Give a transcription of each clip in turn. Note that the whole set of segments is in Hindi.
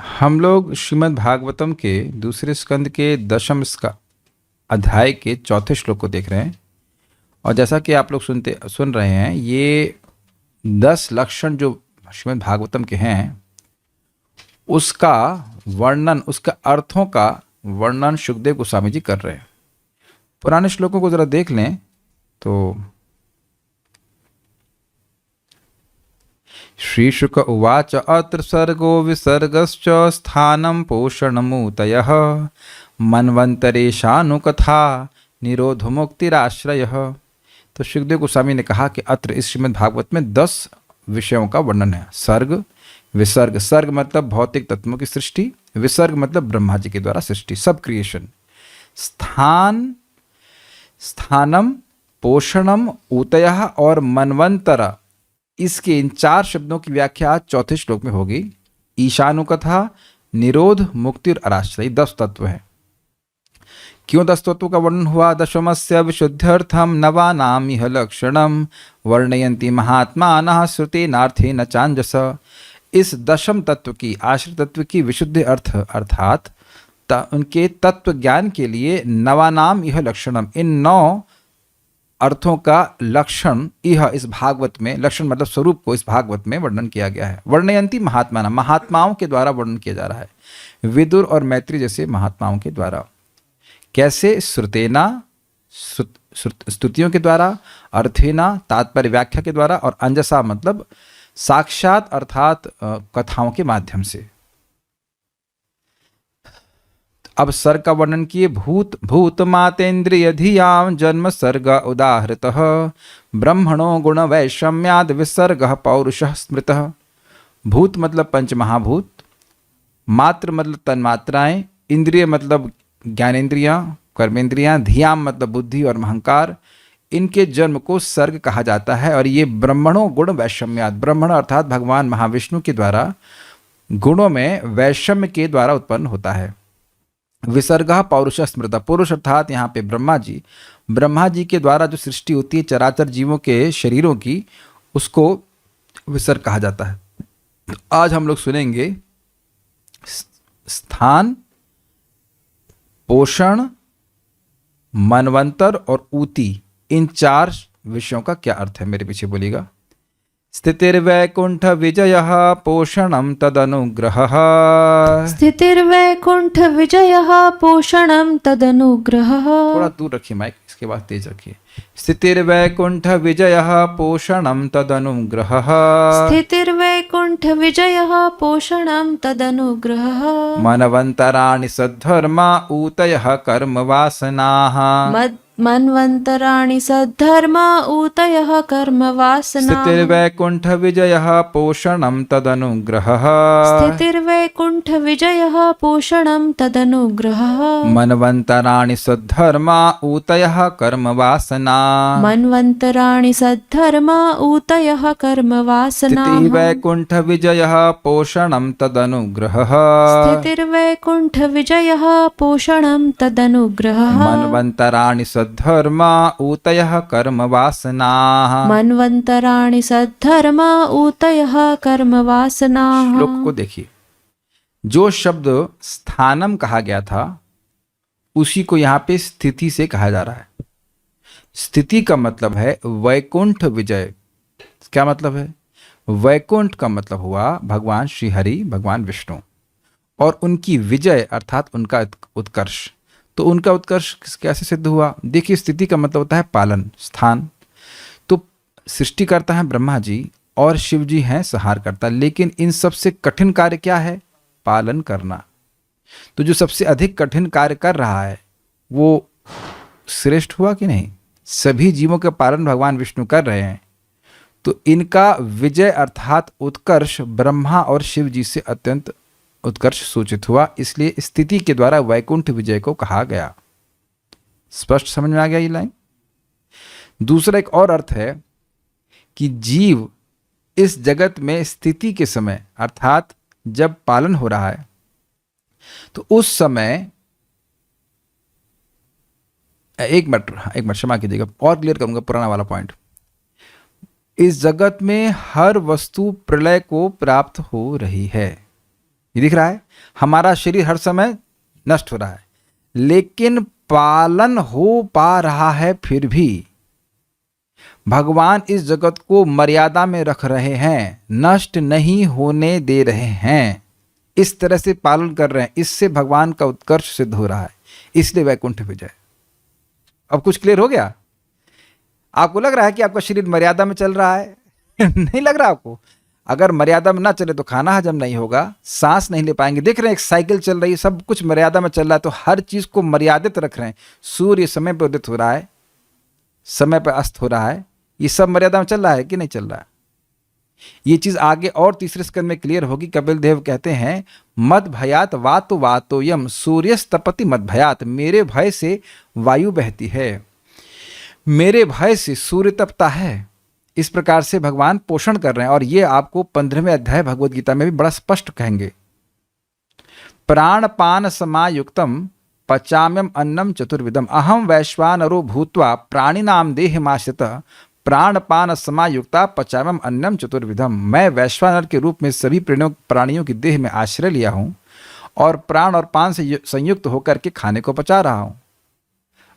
हम लोग श्रीमद् भागवतम के दूसरे स्कंद के दशम अध्याय के चौथे श्लोक को देख रहे हैं। और जैसा कि आप लोग सुन रहे हैं, ये 10 लक्षण जो श्रीमद् भागवतम के हैं उसका वर्णन, उसका अर्थों का वर्णन सुखदेव गोस्वामी जी कर रहे हैं। पुराने श्लोकों को जरा देख लें तो श्री शुक उवाच अत्र सर्गो विसर्गश्च स्थानं पोषणमूतयः मन्वन्तरेशानुकथा निरोध मुक्तिराश्रयः। तो सुखदेव गोस्वामी ने कहा कि अत्र इस श्रीमद् भागवत में 10 विषयों का वर्णन है। सर्ग, विसर्ग, सर्ग मतलब भौतिक तत्वों की सृष्टि, विसर्ग मतलब ब्रह्मा जी के द्वारा सृष्टि, सब क्रिएशन। स्थान, स्थानम, पोषणम, ऊतयः और मनवंतर, इसके इन 4 शब्दों की व्याख्या आज चौथे श्लोक में होगी। ईशानुकथा, निरोध, मुक्ति और अराश्रय 10 तत्व हैं। क्यों 10 तत्वों का वर्णन हुआ? दशमस्य विशुद्ध्यर्थम नवानाम इह लक्षणम वर्णयन्ति महात्मानः श्रुतेनार्थेन चांजस। इस दशम तत्व की, आश्रित तत्व की विशुद्ध अर्थ अर्थात उनके तत्व ज्ञान के लिए नवानाम इह लक्षणम, इन 9 अर्थों का लक्षण यह इस भागवत में, लक्षण मतलब स्वरूप को इस भागवत में वर्णन किया गया है। वर्णयंती महात्मा, महात्माओं के द्वारा वर्णन किया जा रहा है, विदुर और मैत्री जैसे महात्माओं के द्वारा। कैसे? श्रुतेना, स्तुतियों के द्वारा, अर्थेना तात्पर्य व्याख्या के द्वारा, और अंजसा मतलब साक्षात अर्थात कथाओं के माध्यम से। अब सर्ग का वर्णन किए। भूत भूत मातेन्द्रिय धियां जन्म सर्ग उदाहृतः ब्रह्मणो गुण वैषम्याद विसर्ग पौरुषः स्मृतः। भूत मतलब पंचमहाभूत, मात्र मतलब तन्मात्राएं, इंद्रिय मतलब ज्ञानेन्द्रियां, कर्मेंद्रियां, धियां मतलब बुद्धि और अहंकार, इनके जन्म को सर्ग कहा जाता है। और ये ब्रह्मणो गुण वैषम्याद, ब्रह्मण अर्थात भगवान महाविष्णु के द्वारा गुणों में वैषम्य के द्वारा उत्पन्न होता है। विसर्गः पौरुषः स्मृतः, पुरुष अर्थात यहाँ पे ब्रह्मा जी के द्वारा जो सृष्टि होती है चराचर जीवों के शरीरों की, उसको विसर्ग कहा जाता है। तो आज हम लोग सुनेंगे स्थान, पोषण, मनवंतर और ऊती, इन 4 विषयों का क्या अर्थ है। मेरे पीछे बोलिएगा। स्थितिर्वैकुंठ विजयः पोषणं तदनुग्रहः। स्थितिर्वैकुंठ विजयः पोषणं तदनुग्रहः। थोड़ा दूर रखिए माइक, इसके बाद तेज रखिए। स्थितिर्वैकुंठ विजयः पोषणं तदनुग्रहः। स्थितिर्वैकुंठ विजयः पोषणं तदनुग्रहः। मनवन्तराणि सद्धर्मा ऊतयः कर्म वासनाः। मन्वन्तराणि सद्धर्मा ऊतयः कर्म वासनाः। स्थितिर्वैकुंठ विजयः पोषणं तदनुग्रहः। स्थितिर्वैकुंठ विजयः पोषणं तदनुग्रहः। मनवन्तराणि सद्धर्मा ऊतयः कर्म वासनाः। मन्वन्तराणि सद्धर्मा ऊतयः कर्म वासनाः। स्थितिर्वैकुंठ विजयः पोषणं तदनुग्रहः। स्थितिर्वैकुंठ विजयः पोषणं तदनुग्रहः। मन्वन्तराणि सद्धर्मा ऊतयः कर्म वासनाः। मन्वन्तराणि सद्धर्मा ऊतयः कर्म वासनाः। श्लोक को देखिए। जो शब्द स्थानम कहा गया था उसी को यहाँ पे स्थिति से कहा जा रहा है। स्थिति का मतलब है वैकुंठ विजय। क्या मतलब है? वैकुंठ का मतलब हुआ भगवान श्री हरि, भगवान विष्णु, और उनकी विजय अर्थात उनका उत्कर्ष। तो उनका उत्कर्ष कैसे सिद्ध हुआ? देखिए, स्थिति का मतलब होता है पालन, स्थान। तो सृष्टि करता है ब्रह्मा जी और शिव जी हैं संहारकर्ता, लेकिन इन सबसे कठिन कार्य क्या है? पालन करना। तो जो सबसे अधिक कठिन कार्य कर रहा है वो श्रेष्ठ हुआ कि नहीं? सभी जीवों के पालन भगवान विष्णु कर रहे हैं, तो इनका विजय अर्थात उत्कर्ष ब्रह्मा और शिव जी से अत्यंत उत्कर्ष सूचित हुआ। इसलिए स्थिति के द्वारा वैकुंठ विजय को कहा गया। स्पष्ट समझ में आ गया ये लाइन? दूसरा एक और अर्थ है कि जीव इस जगत में स्थिति के समय अर्थात जब पालन हो रहा है तो उस समय, एक मिनट क्षमा कीजिएगा, और क्लियर करूंगा पुराना वाला पॉइंट। इस जगत में हर वस्तु प्रलय को प्राप्त हो रही है। ये दिख रहा है, हमारा शरीर हर समय नष्ट हो रहा है, लेकिन पालन हो पा रहा है। फिर भी भगवान इस जगत को मर्यादा में रख रहे हैं, नष्ट नहीं होने दे रहे हैं, इस तरह से पालन कर रहे हैं। इससे भगवान का उत्कर्ष सिद्ध हो रहा है, इसलिए वैकुंठ विजय। अब कुछ क्लियर हो गया? आपको लग रहा है कि आपका शरीर मर्यादा में चल रहा है? नहीं लग रहा आपको? अगर मर्यादा में ना चले तो खाना हजम नहीं होगा, सांस नहीं ले पाएंगे। देख रहे हैं एक साइकिल चल रही है, सब कुछ मर्यादा में चल रहा है, तो हर चीज को मर्यादित रख रहे हैं। सूर्य समय पर उदित हो रहा है, समय पर अस्त हो रहा है, ये सब मर्यादा में चल रहा है कि नहीं चल रहा है? ये चीज आगे और तीसरे स्कंद में क्लियर होगी। कपिल देव कहते हैं मद भयात वातो वातो यम सूर्यस्तपति मद भयात, मेरे भय से वायु बहती है, मेरे भय से सूर्य तपता है। इस प्रकार से भगवान पोषण कर रहे हैं, और ये आपको 15वें अध्याय भगवद गीता में भी बड़ा स्पष्ट कहेंगे। प्राणपान समायुक्तम पचाम्यम अन्नम चतुर्विधम अहम वैश्वानरो भूत्वा प्राणिनाम देहमाश्रितः प्राणपान समायुक्ता पचाम्यम अन्नम चतुर्विधम, मैं वैश्वानर के रूप में सभी प्राणियों की देह में आश्रय लिया हूं और प्राण और पान से संयुक्त होकर के खाने को पचा रहा हूं।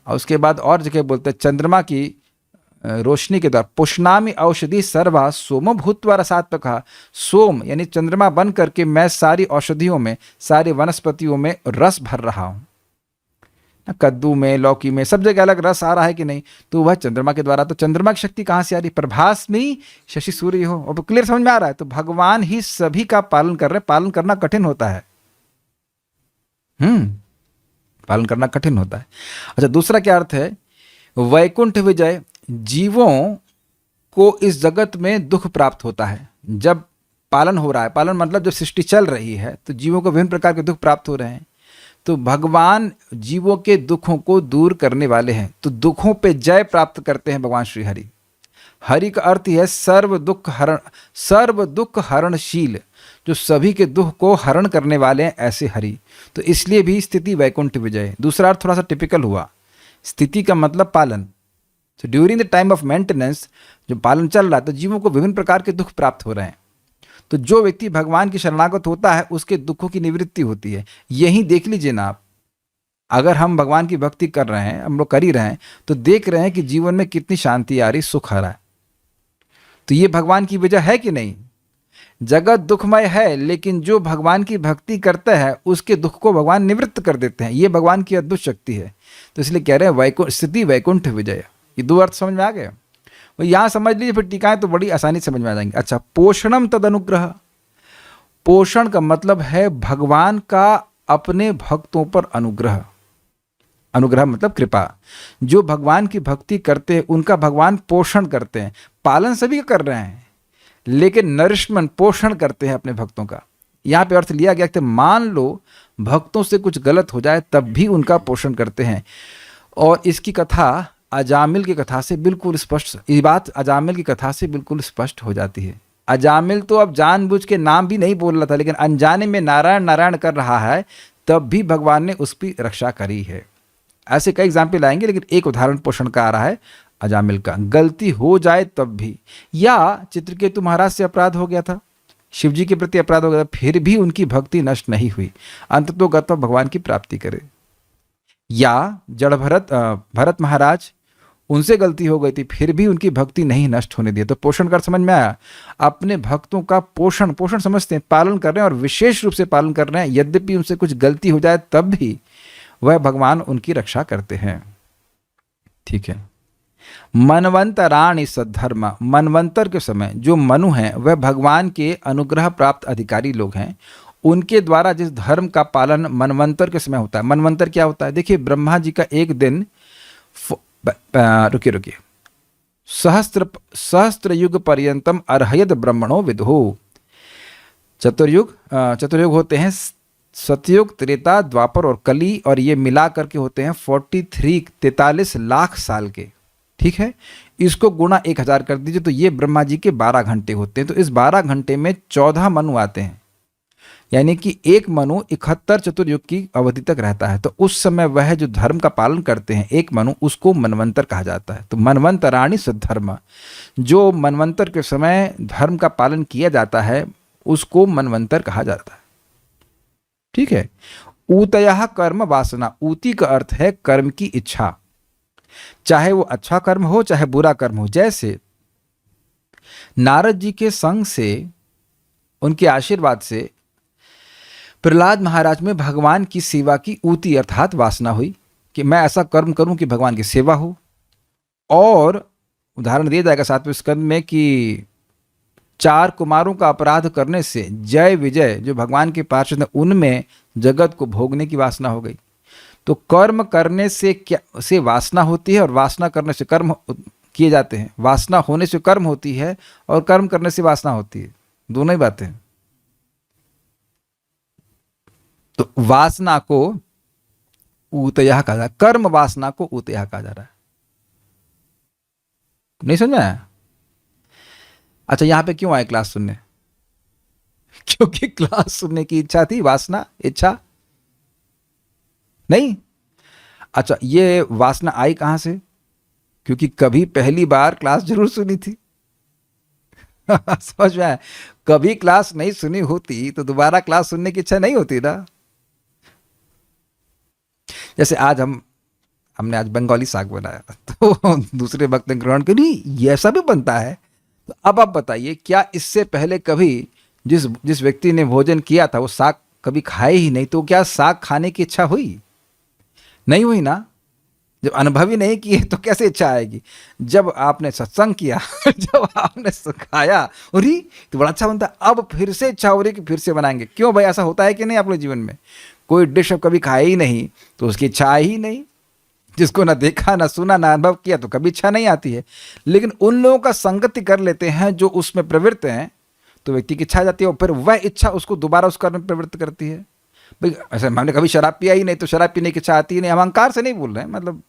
और उसके बाद और जगह बोलते हैं चंद्रमा की रोशनी के द्वारा पुष्णामि औषधि सर्वा सोम भूत्वा रसात्मक, सोम यानी चंद्रमा बन करके मैं सारी औषधियों में, सारी वनस्पतियों में रस भर रहा हूं। कद्दू में, लौकी में, सब जगह अलग रस आ रहा है कि नहीं? तो वह चंद्रमा के द्वारा। तो चंद्रमा की शक्ति कहां से आ रही? प्रभास में शशि सूर्य हो। अब क्लियर समझ में आ रहा है? तो भगवान ही सभी का पालन कर रहे हैं। पालन करना कठिन होता है, पालन करना कठिन होता है। अच्छा, दूसरा क्या अर्थ है? वैकुंठ विजय, जीवों को इस जगत में दुख प्राप्त होता है जब पालन हो रहा है। पालन मतलब जब सृष्टि चल रही है तो जीवों को विभिन्न प्रकार के दुख प्राप्त हो रहे हैं। तो भगवान जीवों के दुखों को दूर करने वाले हैं, तो दुखों पे जय प्राप्त करते हैं भगवान श्री हरि। हरि का अर्थ है सर्व दुख हरणशील, जो सभी के दुख को हरण करने वाले हैं, ऐसे हरि। तो इसलिए भी स्थिति वैकुंठ विजय। दूसरा अर्थ थोड़ा सा टिपिकल हुआ। स्थिति का मतलब पालन। तो during the time of maintenance, जो पालन चल रहा है, तो जीवों को विभिन्न प्रकार के दुख प्राप्त हो रहे हैं। तो जो व्यक्ति भगवान की शरणागत होता है उसके दुखों की निवृत्ति होती है। यही देख लीजिए ना आप, अगर हम भगवान की भक्ति कर रहे हैं, हम लोग कर ही रहे हैं, तो देख रहे हैं कि जीवन में कितनी शांति आ रही, सुख आ रहा है। तो ये भगवान की वजह है कि नहीं? जगत दुखमय है, लेकिन जो भगवान की भक्ति करता है उसके दुख को भगवान निवृत्त कर देते हैं। ये भगवान की अद्भुत शक्ति है। तो इसलिए कह रहे हैं स्थिति वैकुंठ विजय। ये दो अर्थ समझ में आ गए? यहां समझ लीजिए, फिर टीकाएं तो बड़ी आसानी समझ में आ जाएंगे। अच्छा, पोषणम तद अनुग्रह। पोषण का मतलब है भगवान का अपने भक्तों पर अनुग्रह। अनुग्रह मतलब कृपा। जो भगवान की भक्ति करते हैं उनका भगवान पोषण करते हैं। पालन सभी कर रहे हैं, लेकिन नरिशमेंट, पोषण करते हैं अपने भक्तों का। यहां पे अर्थ लिया गया कि मान लो भक्तों से कुछ गलत हो जाए तब भी उनका पोषण करते हैं। और इसकी कथा अजामिल की कथा से बिल्कुल स्पष्ट, ये बात अजामिल की कथा से बिल्कुल स्पष्ट हो जाती है। अजामिल तो अब जानबूझ के नाम भी नहीं बोल रहा था, लेकिन अनजाने में नारायण नारायण कर रहा है, तब भी भगवान ने उसकी रक्षा करी है। ऐसे कई एग्जाम्पल आएंगे, लेकिन एक उदाहरण पोषण का आ रहा है अजामिल का। गलती हो जाए तब भी, या चित्रकेतु महाराज से अपराध हो गया था, शिव जी के प्रति अपराध हो गया था, फिर भी उनकी भक्ति नष्ट नहीं हुई, अंततोगत्वा भगवान की प्राप्ति करे। या जड़ भरत महाराज, उनसे गलती हो गई थी, फिर भी उनकी भक्ति नहीं नष्ट होने दी। तो पोषण कर समझ में आया? अपने भक्तों का पोषण समझते हैं, पालन कर रहे हैं, और विशेष रूप से पालन कर रहे हैं। यद्यपि उनसे कुछ गलती हो जाए तब भी वह भगवान उनकी रक्षा करते हैं। ठीक है। मनवंतराणि सद्धर्म, मनवंतर के समय जो मनु हैं वह भगवान के अनुग्रह प्राप्त अधिकारी लोग हैं। उनके द्वारा जिस धर्म का पालन मनवंतर के समय होता है। मनवंतर क्या होता है? देखिए, ब्रह्मा जी का एक दिन, रुकिए, सहस्त्र युग पर्यंतम अर्हयद ब्रह्मणो विदुः। चतुर्युग होते हैं सतयुग, त्रेता, द्वापर और कली, और ये मिला करके होते हैं 43 लाख साल के। ठीक है, इसको गुणा 1000 कर दीजिए, तो ये ब्रह्मा जी के 12 घंटे होते हैं। तो इस 12 घंटे में 14 मनु आते हैं, यानी कि एक मनु 71 चतुर्युग की अवधि तक रहता है। तो उस समय वह जो धर्म का पालन करते हैं, एक मनु, उसको मनवंतर कहा जाता है। तो मनवंतराणि सद्धर्म, जो मनवंतर के समय धर्म का पालन किया जाता है उसको मनवंतर कहा जाता है। ठीक है। ऊतयः कर्म वासना, ऊती का अर्थ है कर्म की इच्छा, चाहे वो अच्छा कर्म हो चाहे बुरा कर्म हो। जैसे नारद जी के संग से, उनके आशीर्वाद से प्रहलाद महाराज में भगवान की सेवा की ऊती अर्थात वासना हुई कि मैं ऐसा कर्म करूं कि भगवान की सेवा हो। और उदाहरण दिया जाएगा 7वें स्कंद में कि 4 कुमारों का अपराध करने से जय विजय जो भगवान के पार्षद हैं उनमें जगत को भोगने की वासना हो गई। तो कर्म करने से क्या से वासना होती है और वासना करने से कर्म किए जाते हैं। वासना होने से कर्म होती है और कर्म करने से वासना होती है, दोनों ही बातें। तो वासना को ऊतयः कहा जा रहा है, कर्म वासना को ऊतयः कहा जा रहा है। नहीं समझ में आया? अच्छा, यहां पे क्यों आए क्लास सुनने? क्योंकि क्लास सुनने की इच्छा थी, वासना इच्छा नहीं। अच्छा, ये वासना आई कहां से? क्योंकि कभी पहली बार क्लास जरूर सुनी थी। समझ में आया? कभी क्लास नहीं सुनी होती तो दोबारा क्लास सुनने की इच्छा नहीं होती ना। जैसे आज हमने आज बंगाली साग बनाया तो दूसरे वक्त ने ग्रहण करी, ये ऐसा भी बनता है। तो अब आप बताइए, क्या इससे पहले कभी जिस व्यक्ति ने भोजन किया था वो साग कभी खाए ही नहीं, तो क्या साग खाने की इच्छा हुई? नहीं हुई ना। जब अनुभव ही नहीं किए तो कैसे इच्छा आएगी? जब आपने सत्संग किया जब आपने खाया, अरे तो बड़ा अच्छा बनता है, अब फिर से इच्छा हो रही कि फिर से बनाएंगे। क्यों भाई, ऐसा होता है कि नहीं आप लोग जीवन में? कोई डिश अब कभी खाई ही नहीं तो उसकी इच्छा आई ही नहीं। जिसको ना देखा ना सुना ना अनुभव किया तो कभी इच्छा नहीं आती है। लेकिन उन लोगों का संगति कर लेते हैं जो उसमें प्रवृत्त हैं, तो व्यक्ति की इच्छा आ जाती है और फिर वह इच्छा उसको दोबारा उस कर्म में प्रवृत्त करती है। भाई ऐसे हमने कभी शराब पिया ही नहीं तो शराब पीने की इच्छा आती ही नहीं। हम अहंकार से नहीं बोल रहे हैं, मतलब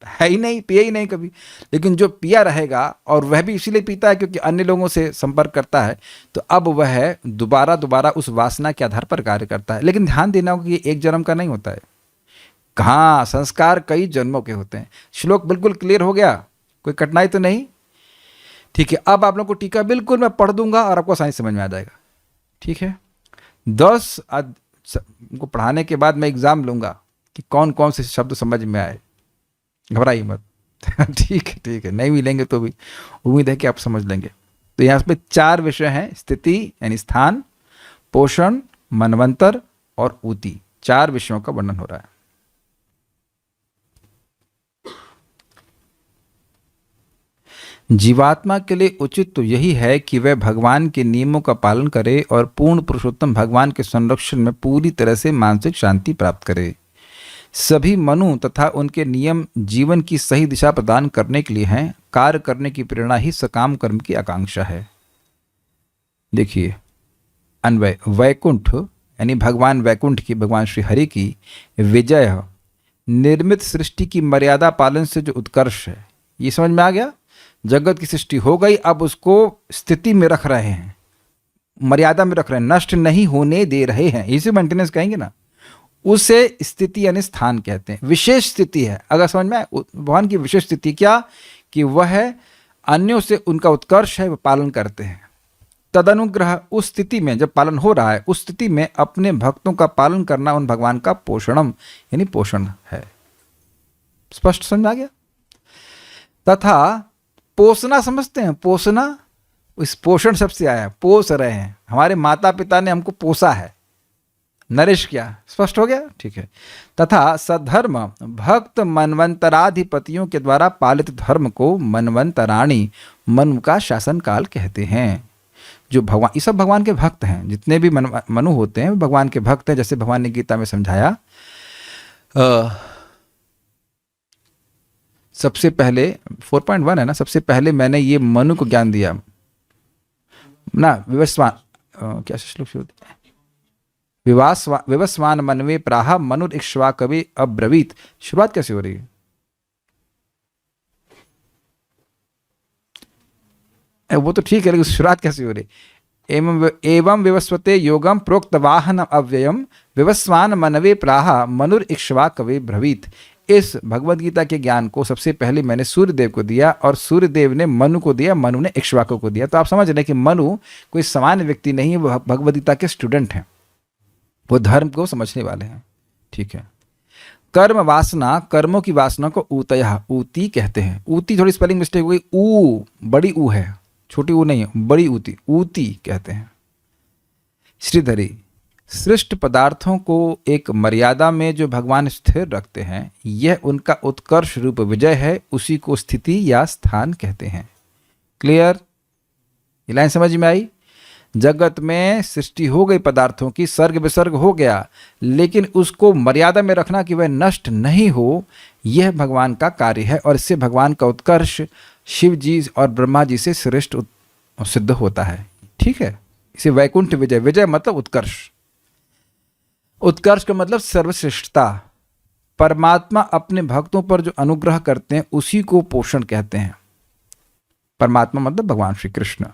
है ही नहीं, पिया ही नहीं कभी। लेकिन जो पिया रहेगा, और वह भी इसीलिए पीता है क्योंकि अन्य लोगों से संपर्क करता है, तो अब वह दोबारा उस वासना के आधार पर कार्य करता है। लेकिन ध्यान देना होगा कि ये एक जन्म का नहीं होता है। कहाँ, संस्कार कई जन्मों के होते हैं। श्लोक बिल्कुल क्लियर हो गया? कोई कठिनाई तो नहीं? ठीक है। अब आप लोग को टीका बिल्कुल मैं पढ़ दूंगा और आपको साइंस समझ में आ जाएगा। ठीक है। 10 को पढ़ाने के बाद मैं एग्जाम लूंगा कि कौन कौन से शब्द समझ में आए। घबराइए मत। ठीक है, ठीक है। नहीं मिलेंगे तो भी उम्मीद है कि आप समझ लेंगे। तो यहाँ पे 4 विषय हैं: स्थिति यानी स्थान, पोषण, मनवंतर और ऊती। 4 विषयों का वर्णन हो रहा है। जीवात्मा के लिए उचित तो यही है कि वह भगवान के नियमों का पालन करे और पूर्ण पुरुषोत्तम भगवान के संरक्षण में पूरी तरह से मानसिक शांति प्राप्त करे। सभी मनु तथा उनके नियम जीवन की सही दिशा प्रदान करने के लिए हैं। कार्य करने की प्रेरणा ही सकाम कर्म की आकांक्षा है। देखिए अन्वय, वैकुंठ यानी भगवान वैकुंठ की, भगवान श्री हरि की विजय, निर्मित सृष्टि की मर्यादा पालन से जो उत्कर्ष है। ये समझ में आ गया? जगत की सृष्टि हो गई, अब उसको स्थिति में रख रहे हैं, मर्यादा में रख रहे हैं, नष्ट नहीं होने दे रहे हैं। इसे मेंटेनेंस कहेंगे ना। उसे स्थिति यानी स्थान कहते हैं। विशेष स्थिति है, अगर समझ में आए, भगवान की विशेष स्थिति क्या? कि वह अन्यों से उनका उत्कर्ष है, वह पालन करते हैं। तदनुग्रह, उस स्थिति में जब पालन हो रहा है, उस स्थिति में अपने भक्तों का पालन करना उन भगवान का पोषणम यानी पोषण है। स्पष्ट समझ आ गया? तथा पोषना समझते हैं? पोषना इस पोषण शब्द से आया, पोष रहे हैं। हमारे माता पिता ने हमको पोसा है, नरिश किया। स्पष्ट हो गया? ठीक है। तथा सधर्म, भक्त मनवंतराधिपतियों के द्वारा पालित धर्म को मनवंतराणी, मनु का शासन काल कहते हैं। जो भगवान, ये सब भगवान के भक्त हैं। जितने भी मनु होते हैं भगवान के भक्त हैं। जैसे भगवान ने गीता में समझाया, सबसे पहले 4.1 है ना, सबसे पहले मैंने ये मनु को ज्ञान दिया ना। विवस्वान, क्या श्लोक शुरू? विवस्वान मनवे प्राह मनुर इक्ष्वा कवि अब्रवीत। शुरुआत कैसे हो रही है? वो तो ठीक है, लेकिन शुरुआत कैसे हो रही? एवं विवस्वते योगम प्रोक्त वाहन अव्ययम विवस्वान मनवे प्राह मनुर इक्ष्वा कवि ब्रवीत। इस भगवद गीता के ज्ञान को सबसे पहले मैंने सूर्यदेव को दिया और सूर्यदेव ने मनु को दिया, मनु ने इक्ष्वाकु को दिया। तो आप समझ रहे हैं कि मनु कोई सामान्य व्यक्ति नहीं है, वो भगवद गीता के स्टूडेंट हैं। वो धर्म को समझने वाले हैं। ठीक है। कर्म वासना, कर्मों की वासना को ऊतयः, ऊती कहते हैं। ऊती थोड़ी स्पेलिंग मिस्टेक हो गई, ऊ बड़ी ऊ है, छोटी ऊ नहीं है, बड़ी ऊती, ऊती कहते हैं। श्रीधरी, सृष्ट पदार्थों को एक मर्यादा में जो भगवान स्थिर रखते हैं, यह उनका उत्कर्ष रूप विजय है, उसी को स्थिति या स्थान कहते हैं। क्लियर? ये लाइन समझ में आई? जगत में सृष्टि हो गई पदार्थों की, सर्ग विसर्ग हो गया, लेकिन उसको मर्यादा में रखना कि वह नष्ट नहीं हो, यह भगवान का कार्य है, और इससे भगवान का उत्कर्ष शिव जी और ब्रह्मा जी से श्रेष्ठ सिद्ध होता है। ठीक है। इसे वैकुंठ विजय, विजय मतलब उत्कर्ष, उत्कर्ष का मतलब सर्वश्रेष्ठता। परमात्मा अपने भक्तों पर जो अनुग्रह करते हैं उसी को पोषण कहते हैं। परमात्मा मतलब भगवान श्री कृष्ण।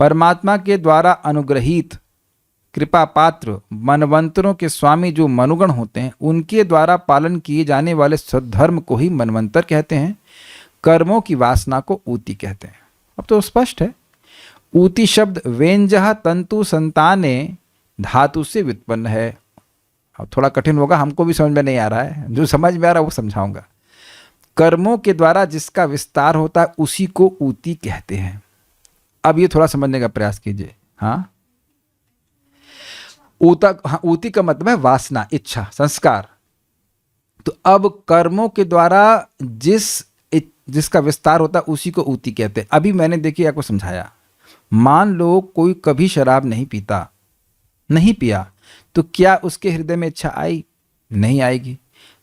परमात्मा के द्वारा अनुग्रहित कृपा पात्र मनवंतरों के स्वामी जो मनुगण होते हैं, उनके द्वारा पालन किए जाने वाले सद्धर्म को ही मनवंतर कहते हैं। कर्मों की वासना को ऊती कहते हैं। अब तो स्पष्ट है। ऊती शब्द वेंजह तंतु संताने धातु से व्युत्पन्न है। अब थोड़ा कठिन होगा, हमको भी समझ में नहीं आ रहा है, जो समझ में आ रहा है वो समझाऊंगा। कर्मों के द्वारा जिसका विस्तार होता है उसी को ऊती कहते हैं। अब ये थोड़ा समझने का प्रयास कीजिए। हाँ, ऊती का मतलब है वासना, इच्छा, संस्कार। तो अब कर्मों के द्वारा जिसका विस्तार होता है उसी को ऊती कहते हैं। अभी मैंने देखिए आपको समझाया, मान लो कोई कभी शराब नहीं पीता, नहीं पिया, तो क्या उसके हृदय में इच्छा आई? नहीं आएगी।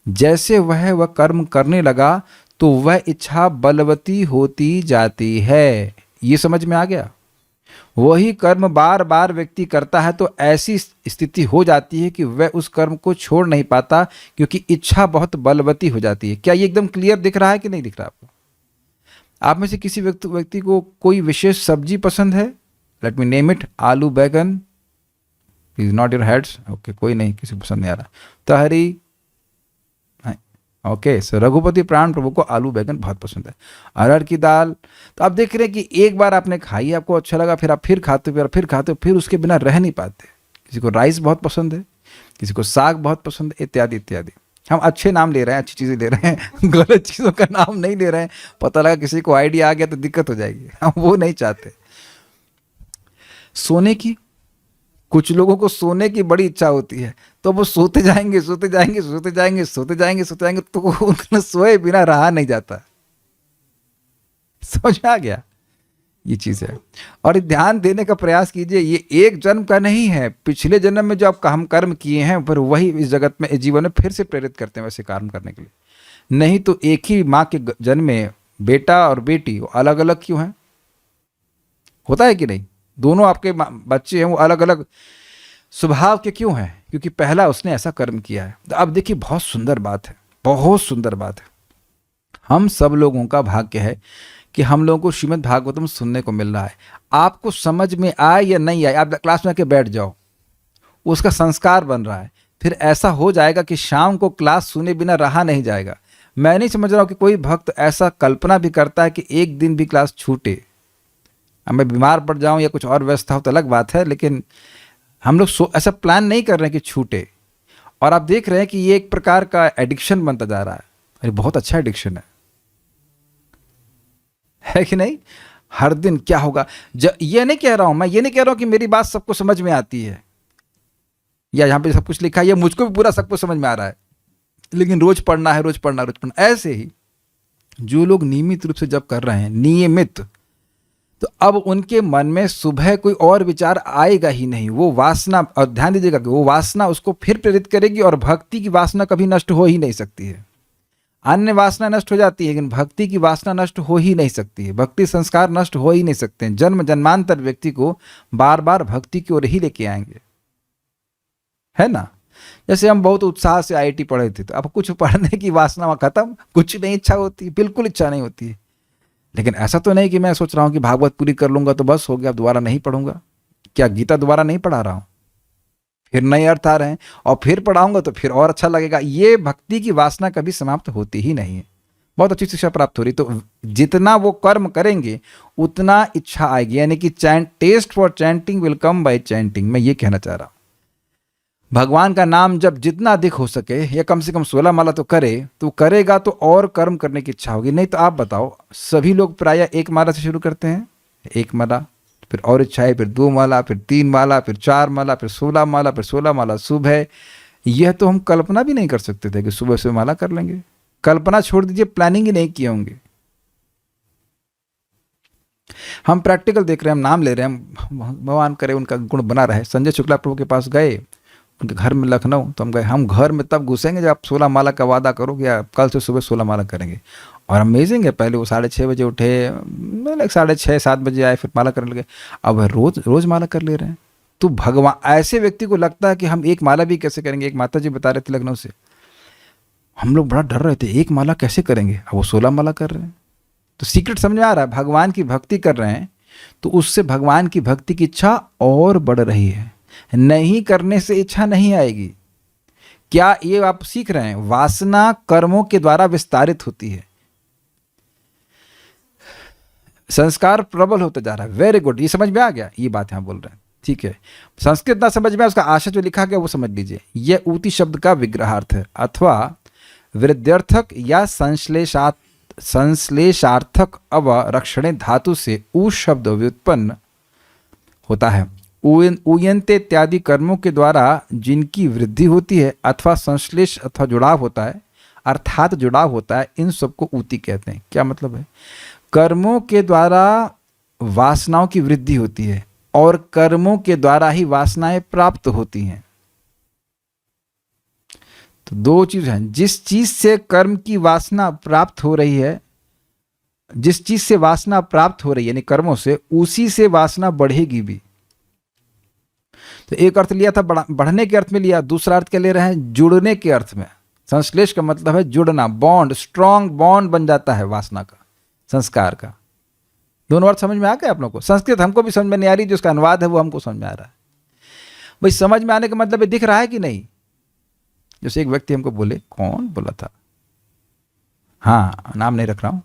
जैसे वह कर्म करने लगा तो वह इच्छा बलवती होती जाती है। ये समझ में आ गया? वही कर्म बार बार व्यक्ति करता है तो ऐसी स्थिति हो जाती है कि वह उस कर्म को छोड़ नहीं पाता, क्योंकि इच्छा बहुत बलवती हो जाती है। क्या ये एकदम क्लियर दिख रहा है कि नहीं दिख रहा आपको? आप में से किसी व्यक्ति को कोई विशेष सब्जी पसंद है? लेट मी नेम इट, आलू बैगन, is not your heads, okay, कोई नहीं, किसी को पसंद नहीं आ रहा। तहरी, ओके, सो रघुपति प्राण प्रभु को आलू बैगन बहुत पसंद है। अरहर की दाल, तो आप देख रहे हैं कि एक बार आपने खाई, आपको अच्छा लगा, फिर आप फिर खाते हो, फिर खाते हो, फिर उसके बिना रह नहीं पाते। किसी को राइस बहुत पसंद है, किसी को साग बहुत पसंद है, इत्यादि इत्यादि। हम अच्छे नाम ले रहे हैं, अच्छी चीज़ें ले रहे हैं, गलत चीज़ों का नाम नहीं ले रहे हैं। पता लगा किसी को आइडिया आ गया तो दिक्कत हो जाएगी, हम वो नहीं चाहते। सोने की, कुछ लोगों को सोने की बड़ी इच्छा होती है, तो वो सोते जाएंगे, सोते जाएंगे, सोते जाएंगे, सोते जाएंगे, सोते जाएंगे, तो उनको सोए बिना रहा नहीं जाता। समझ में आ गया? ये चीज है। और ध्यान देने का प्रयास कीजिए, ये एक जन्म का नहीं है, पिछले जन्म में जो आप हम कर्म किए हैं फिर वही इस जगत में, इस जीवन में फिर से प्रेरित करते हैं वैसे कर्म करने के लिए। नहीं तो एक ही माँ के जन्म में बेटा और बेटी अलग अलग क्यों हैं? होता है कि नहीं? दोनों आपके बच्चे हैं, वो अलग अलग स्वभाव के क्यों हैं? क्योंकि पहला उसने ऐसा कर्म किया है। तो अब देखिए, बहुत सुंदर बात है, बहुत सुंदर बात है। हम सब लोगों का भाग्य है कि हम लोगों को श्रीमद् भागवतम सुनने को मिल रहा है। आपको समझ में आए या नहीं आए, आप क्लास में आके बैठ जाओ, उसका संस्कार बन रहा है। फिर ऐसा हो जाएगा कि शाम को क्लास सुने बिना रहा नहीं जाएगा। मैं नहीं समझ रहा हूँ कि कोई भक्त ऐसा कल्पना भी करता है कि एक दिन भी क्लास छूटे। अब मैं बीमार पड़ जाऊं या कुछ और व्यवस्था हो तो अलग बात है, लेकिन हम लोग ऐसा प्लान नहीं कर रहे हैं कि छूटे। और आप देख रहे हैं कि ये एक प्रकार का एडिक्शन बनता जा रहा है। अरे बहुत अच्छा एडिक्शन है कि नहीं? हर दिन क्या होगा, ये नहीं कह रहा हूं मैं, ये नहीं कह रहा हूं कि मेरी बात सबको समझ में आती है या यहाँ पे सब कुछ लिखा है ये मुझको भी पूरा सब कुछ समझ में आ रहा है, लेकिन रोज पढ़ना है, रोज पढ़ना, रोज पढ़ना। ऐसे ही जो लोग नियमित रूप से जब कर रहे हैं, नियमित, तो अब उनके मन में सुबह कोई और विचार आएगा ही नहीं। वो वासना, और ध्यान दीजिएगा कि वो वासना उसको फिर प्रेरित करेगी, और भक्ति की वासना कभी नष्ट हो ही नहीं सकती है। अन्य वासना नष्ट हो जाती है, लेकिन भक्ति की वासना नष्ट हो ही नहीं सकती है। भक्ति संस्कार नष्ट हो ही नहीं सकते हैं। जन्म जन्मांतर व्यक्ति को बार बार भक्ति की ओर ही लेके आएंगे, है ना? जैसे हम बहुत उत्साह से IIT पढ़े थे, तो अब कुछ पढ़ने की वासना वहाँ खत्म, कुछ नहीं इच्छा होती, बिल्कुल इच्छा नहीं होती है। लेकिन ऐसा तो नहीं कि मैं सोच रहा हूँ कि भागवत पूरी कर लूंगा तो बस हो गया, दोबारा नहीं पढ़ूंगा। क्या गीता दोबारा नहीं पढ़ा रहा हूँ? फिर नए अर्थ आ रहे हैं और फिर पढ़ाऊंगा तो फिर और अच्छा लगेगा। ये भक्ति की वासना कभी समाप्त होती ही नहीं है। बहुत अच्छी शिक्षा प्राप्त हो रही, तो जितना वो कर्म करेंगे उतना इच्छा आएगी, यानी कि taste for chanting will come by chanting. मैं ये कहना चाह रहा हूँ, भगवान का नाम जब जितना अधिक हो सके या कम से कम 16 माला तो करे, तो करेगा तो और कर्म करने की इच्छा होगी। नहीं तो आप बताओ, सभी लोग प्रायः 1 माला से शुरू करते हैं, 1 माला, फिर और इच्छा है, फिर 2 माला, फिर 3 माला, फिर 4 माला, फिर 16 माला, फिर 16 माला शुभ है। यह तो हम कल्पना भी नहीं कर सकते थे कि सुबह सुबह माला कर लेंगे। कल्पना छोड़ दीजिए, प्लानिंग ही नहीं किए होंगे। हम प्रैक्टिकल देख रहे हैं, हम नाम ले रहे हैं, भगवान करे उनका गुण बना रहे। संजय शुक्ला प्रभु के पास गए, उनके घर में लखनऊ, तो हम गए। हम घर में तब घुसेंगे जब आप 16 माला का वादा करोगे या कल से सुबह 16 माला करेंगे। और अमेजिंग है, पहले वो 6:30 बजे उठे, 6:30-7 बजे आए, फिर माला करने लगे। अब रोज रोज माला कर ले रहे हैं। तो भगवान, ऐसे व्यक्ति को लगता है कि हम 1 माला भी कैसे करेंगे। एक माता जी बता रहे थे लखनऊ से, हम लोग बड़ा डर रहे थे 1 माला कैसे करेंगे, अब वो 16 माला कर रहे हैं। तो सीक्रेट समझ में आ रहा है, भगवान की भक्ति कर रहे हैं तो उससे भगवान की भक्ति की इच्छा और बढ़ रही है। नहीं करने से इच्छा नहीं आएगी। क्या ये आप सीख रहे हैं? वासना कर्मों के द्वारा विस्तारित होती है, संस्कार प्रबल होता जा रहा है। वेरी गुड, ये समझ में आ गया, ये बात यहां बोल रहे हैं। ठीक है, संस्कृत ना समझ में, उसका आशय जो लिखा गया वो समझ लीजिए। यह ऊती शब्द का विग्रहार्थ है, अथवा वृद्ध्यर्थक या संश्लेषार्थक अवरक्षणे धातु से ऊ शब्द व्युत्पन्न होता है। उयंते इत्यादि कर्मों के द्वारा जिनकी वृद्धि होती है, अथवा संश्लेष अथवा जुड़ाव होता है, अर्थात जुड़ाव होता है, इन सबको ऊती कहते हैं। क्या मतलब है? कर्मों के द्वारा वासनाओं की वृद्धि होती है और कर्मों के द्वारा ही वासनाएं प्राप्त होती हैं। तो 2 चीज हैं। जिस चीज से कर्म की वासना प्राप्त हो रही है, जिस चीज से वासना प्राप्त हो रही है यानी कर्मों से, उसी से वासना बढ़ेगी भी। तो एक अर्थ लिया था बढ़ने के अर्थ में लिया, दूसरा अर्थ क्या ले रहे हैं? जुड़ने के अर्थ में। संश्लेष का मतलब है जुड़ना, बॉन्ड, स्ट्रॉन्ग बॉन्ड बन जाता है वासना का, संस्कार का। दोनों अर्थ समझ में आ गए आप लोगों को? संस्कृत हमको भी समझ में नहीं आ रही, जो उसका अनुवाद है वो हमको समझ में आ रहा है। भाई समझ में आने का मतलब है दिख रहा है कि नहीं? जैसे एक व्यक्ति हमको बोले, कौन बोला था, हाँ नाम नहीं रख रहा हूं,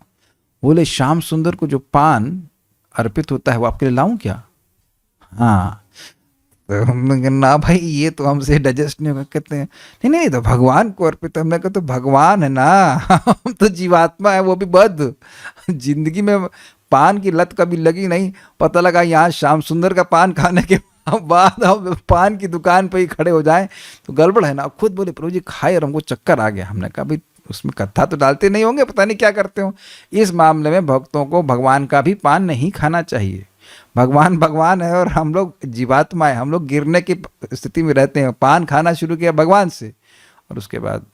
बोले श्याम सुंदर को जो पान अर्पित होता है वो आपके लिए लाऊं क्या? हाँ, तो हमने कहा ना भाई ये तो हमसे डाइजेस्ट नहीं होगा। कहते हैं नहीं नहीं, तो भगवान को अर्पित है। हमने कहा तो भगवान है ना, हम तो जीवात्मा है, वो भी बद्ध। जिंदगी में पान की लत कभी लगी नहीं, पता लगा यहाँ श्याम सुंदर का पान खाने के बाद हम पान की दुकान पे ही खड़े हो जाएं तो गड़बड़ है ना। खुद बोले प्रभु जी खाए और हमको चक्कर आ गया। हमने कहा भाई उसमें कथा तो डालते नहीं होंगे, पता नहीं क्या करते हो। इस मामले में भक्तों को भगवान का भी पान नहीं खाना चाहिए। भगवान भगवान है और हम लोग जीवात्मा है, हम लोग गिरने की स्थिति में रहते हैं। पान खाना शुरू किया भगवान से और उसके बाद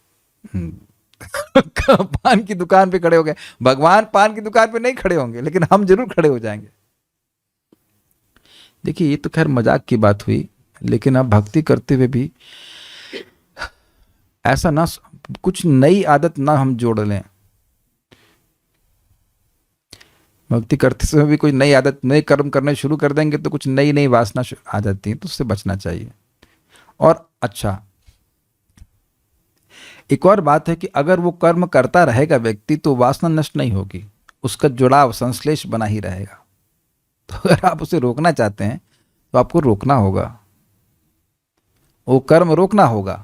पान की दुकान पे खड़े हो गए। भगवान पान की दुकान पे नहीं खड़े होंगे, लेकिन हम जरूर खड़े हो जाएंगे। देखिए ये तो खैर मजाक की बात हुई, लेकिन अब भक्ति करते हुए भी ऐसा ना कुछ नई आदत ना हम जोड़ लें। भक्ति करते समय भी कोई नई आदत, नए कर्म करने शुरू कर देंगे तो कुछ नई नई वासना आ जाती है, तो उससे बचना चाहिए। और अच्छा, एक और बात है कि अगर वो कर्म करता रहेगा व्यक्ति तो वासना नष्ट नहीं होगी, उसका जुड़ाव संश्लेष बना ही रहेगा। तो अगर आप उसे रोकना चाहते हैं तो आपको रोकना होगा, वो कर्म रोकना होगा,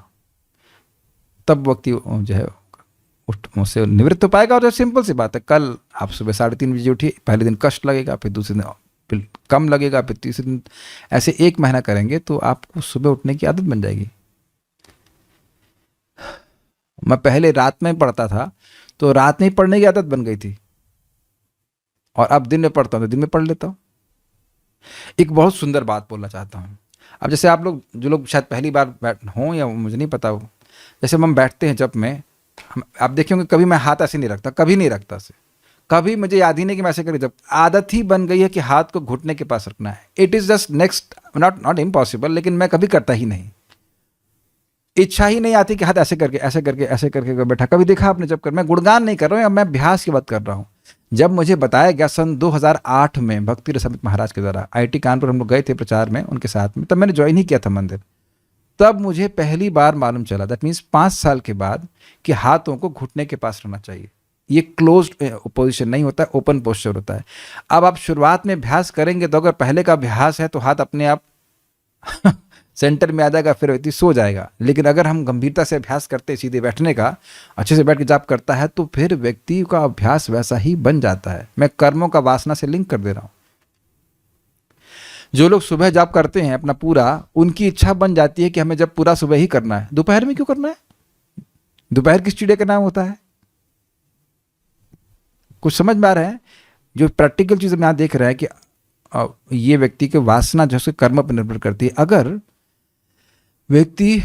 तब व्यक्ति जो है उससे निवृत्त हो पाएगा। और सिंपल सी बात है, कल आप सुबह 3:30 बजे उठिए, पहले दिन कष्ट लगेगा, फिर दूसरे दिन फिर कम लगेगा, फिर तीसरे दिन, ऐसे 1 महीना करेंगे तो आपको सुबह उठने की आदत बन जाएगी। मैं पहले रात में पढ़ता था तो रात में पढ़ने की आदत बन गई थी, और अब दिन में पढ़ता हूँ तो दिन में पढ़ लेता हूँ। एक बहुत सुंदर बात बोलना चाहता हूँ। अब जैसे आप लोग, जो लोग शायद पहली बार बैठ हों या मुझे नहीं पता हो, जैसे हम बैठते हैं जब में, आप देखेंगे कभी मैं हाथ ऐसे नहीं रखता, कभी नहीं रखता से, कभी मुझे याद ही नहीं कि मैं ऐसे करी। जब आदत ही बन गई है कि हाथ को घुटने के पास रखना है, it is just next, not impossible, लेकिन मैं कभी करता ही नहीं। इच्छा ही नहीं आती कि हाथ ऐसे करके ऐसे करके ऐसे करके बैठा। कभी देखा आपने जब कर, मैं गुणगान नहीं कर रहा हूँ, मैं अभ्यास की बात कर रहा हूँ। जब मुझे बताया गया सन 2008 में भक्ति रसामृत महाराज के द्वारा, IIT कानपुर हम लोग गए थे प्रचार में उनके साथ में, तब मैंने ज्वाइन ही किया था मंदिर। तब मुझे पहली बार मालूम चला, दैट मीन्स 5 साल के बाद, कि हाथों को घुटने के पास रखना चाहिए। ये क्लोज्ड पोजीशन नहीं होता है, ओपन पोस्चर होता है। अब आप शुरुआत में अभ्यास करेंगे तो अगर पहले का अभ्यास है तो हाथ अपने आप सेंटर में आ जाएगा, फिर व्यक्ति सो जाएगा। लेकिन अगर हम गंभीरता से अभ्यास करते हैं, सीधे बैठने का, अच्छे से बैठ के जाप करता है, तो फिर व्यक्ति का अभ्यास वैसा ही बन जाता है। मैं कर्मों का वासना से लिंक कर दे रहा हूँ। जो लोग सुबह जाप करते हैं अपना पूरा, उनकी इच्छा बन जाती है कि हमें जब पूरा सुबह ही करना है, दोपहर में क्यों करना है? दोपहर किस चिड़िया का नाम होता है? कुछ समझ में आ रहा है? जो प्रैक्टिकल चीज़ हम यहाँ देख रहे हैं कि ये व्यक्ति की वासना जो है कर्म पर निर्भर करती है। अगर व्यक्ति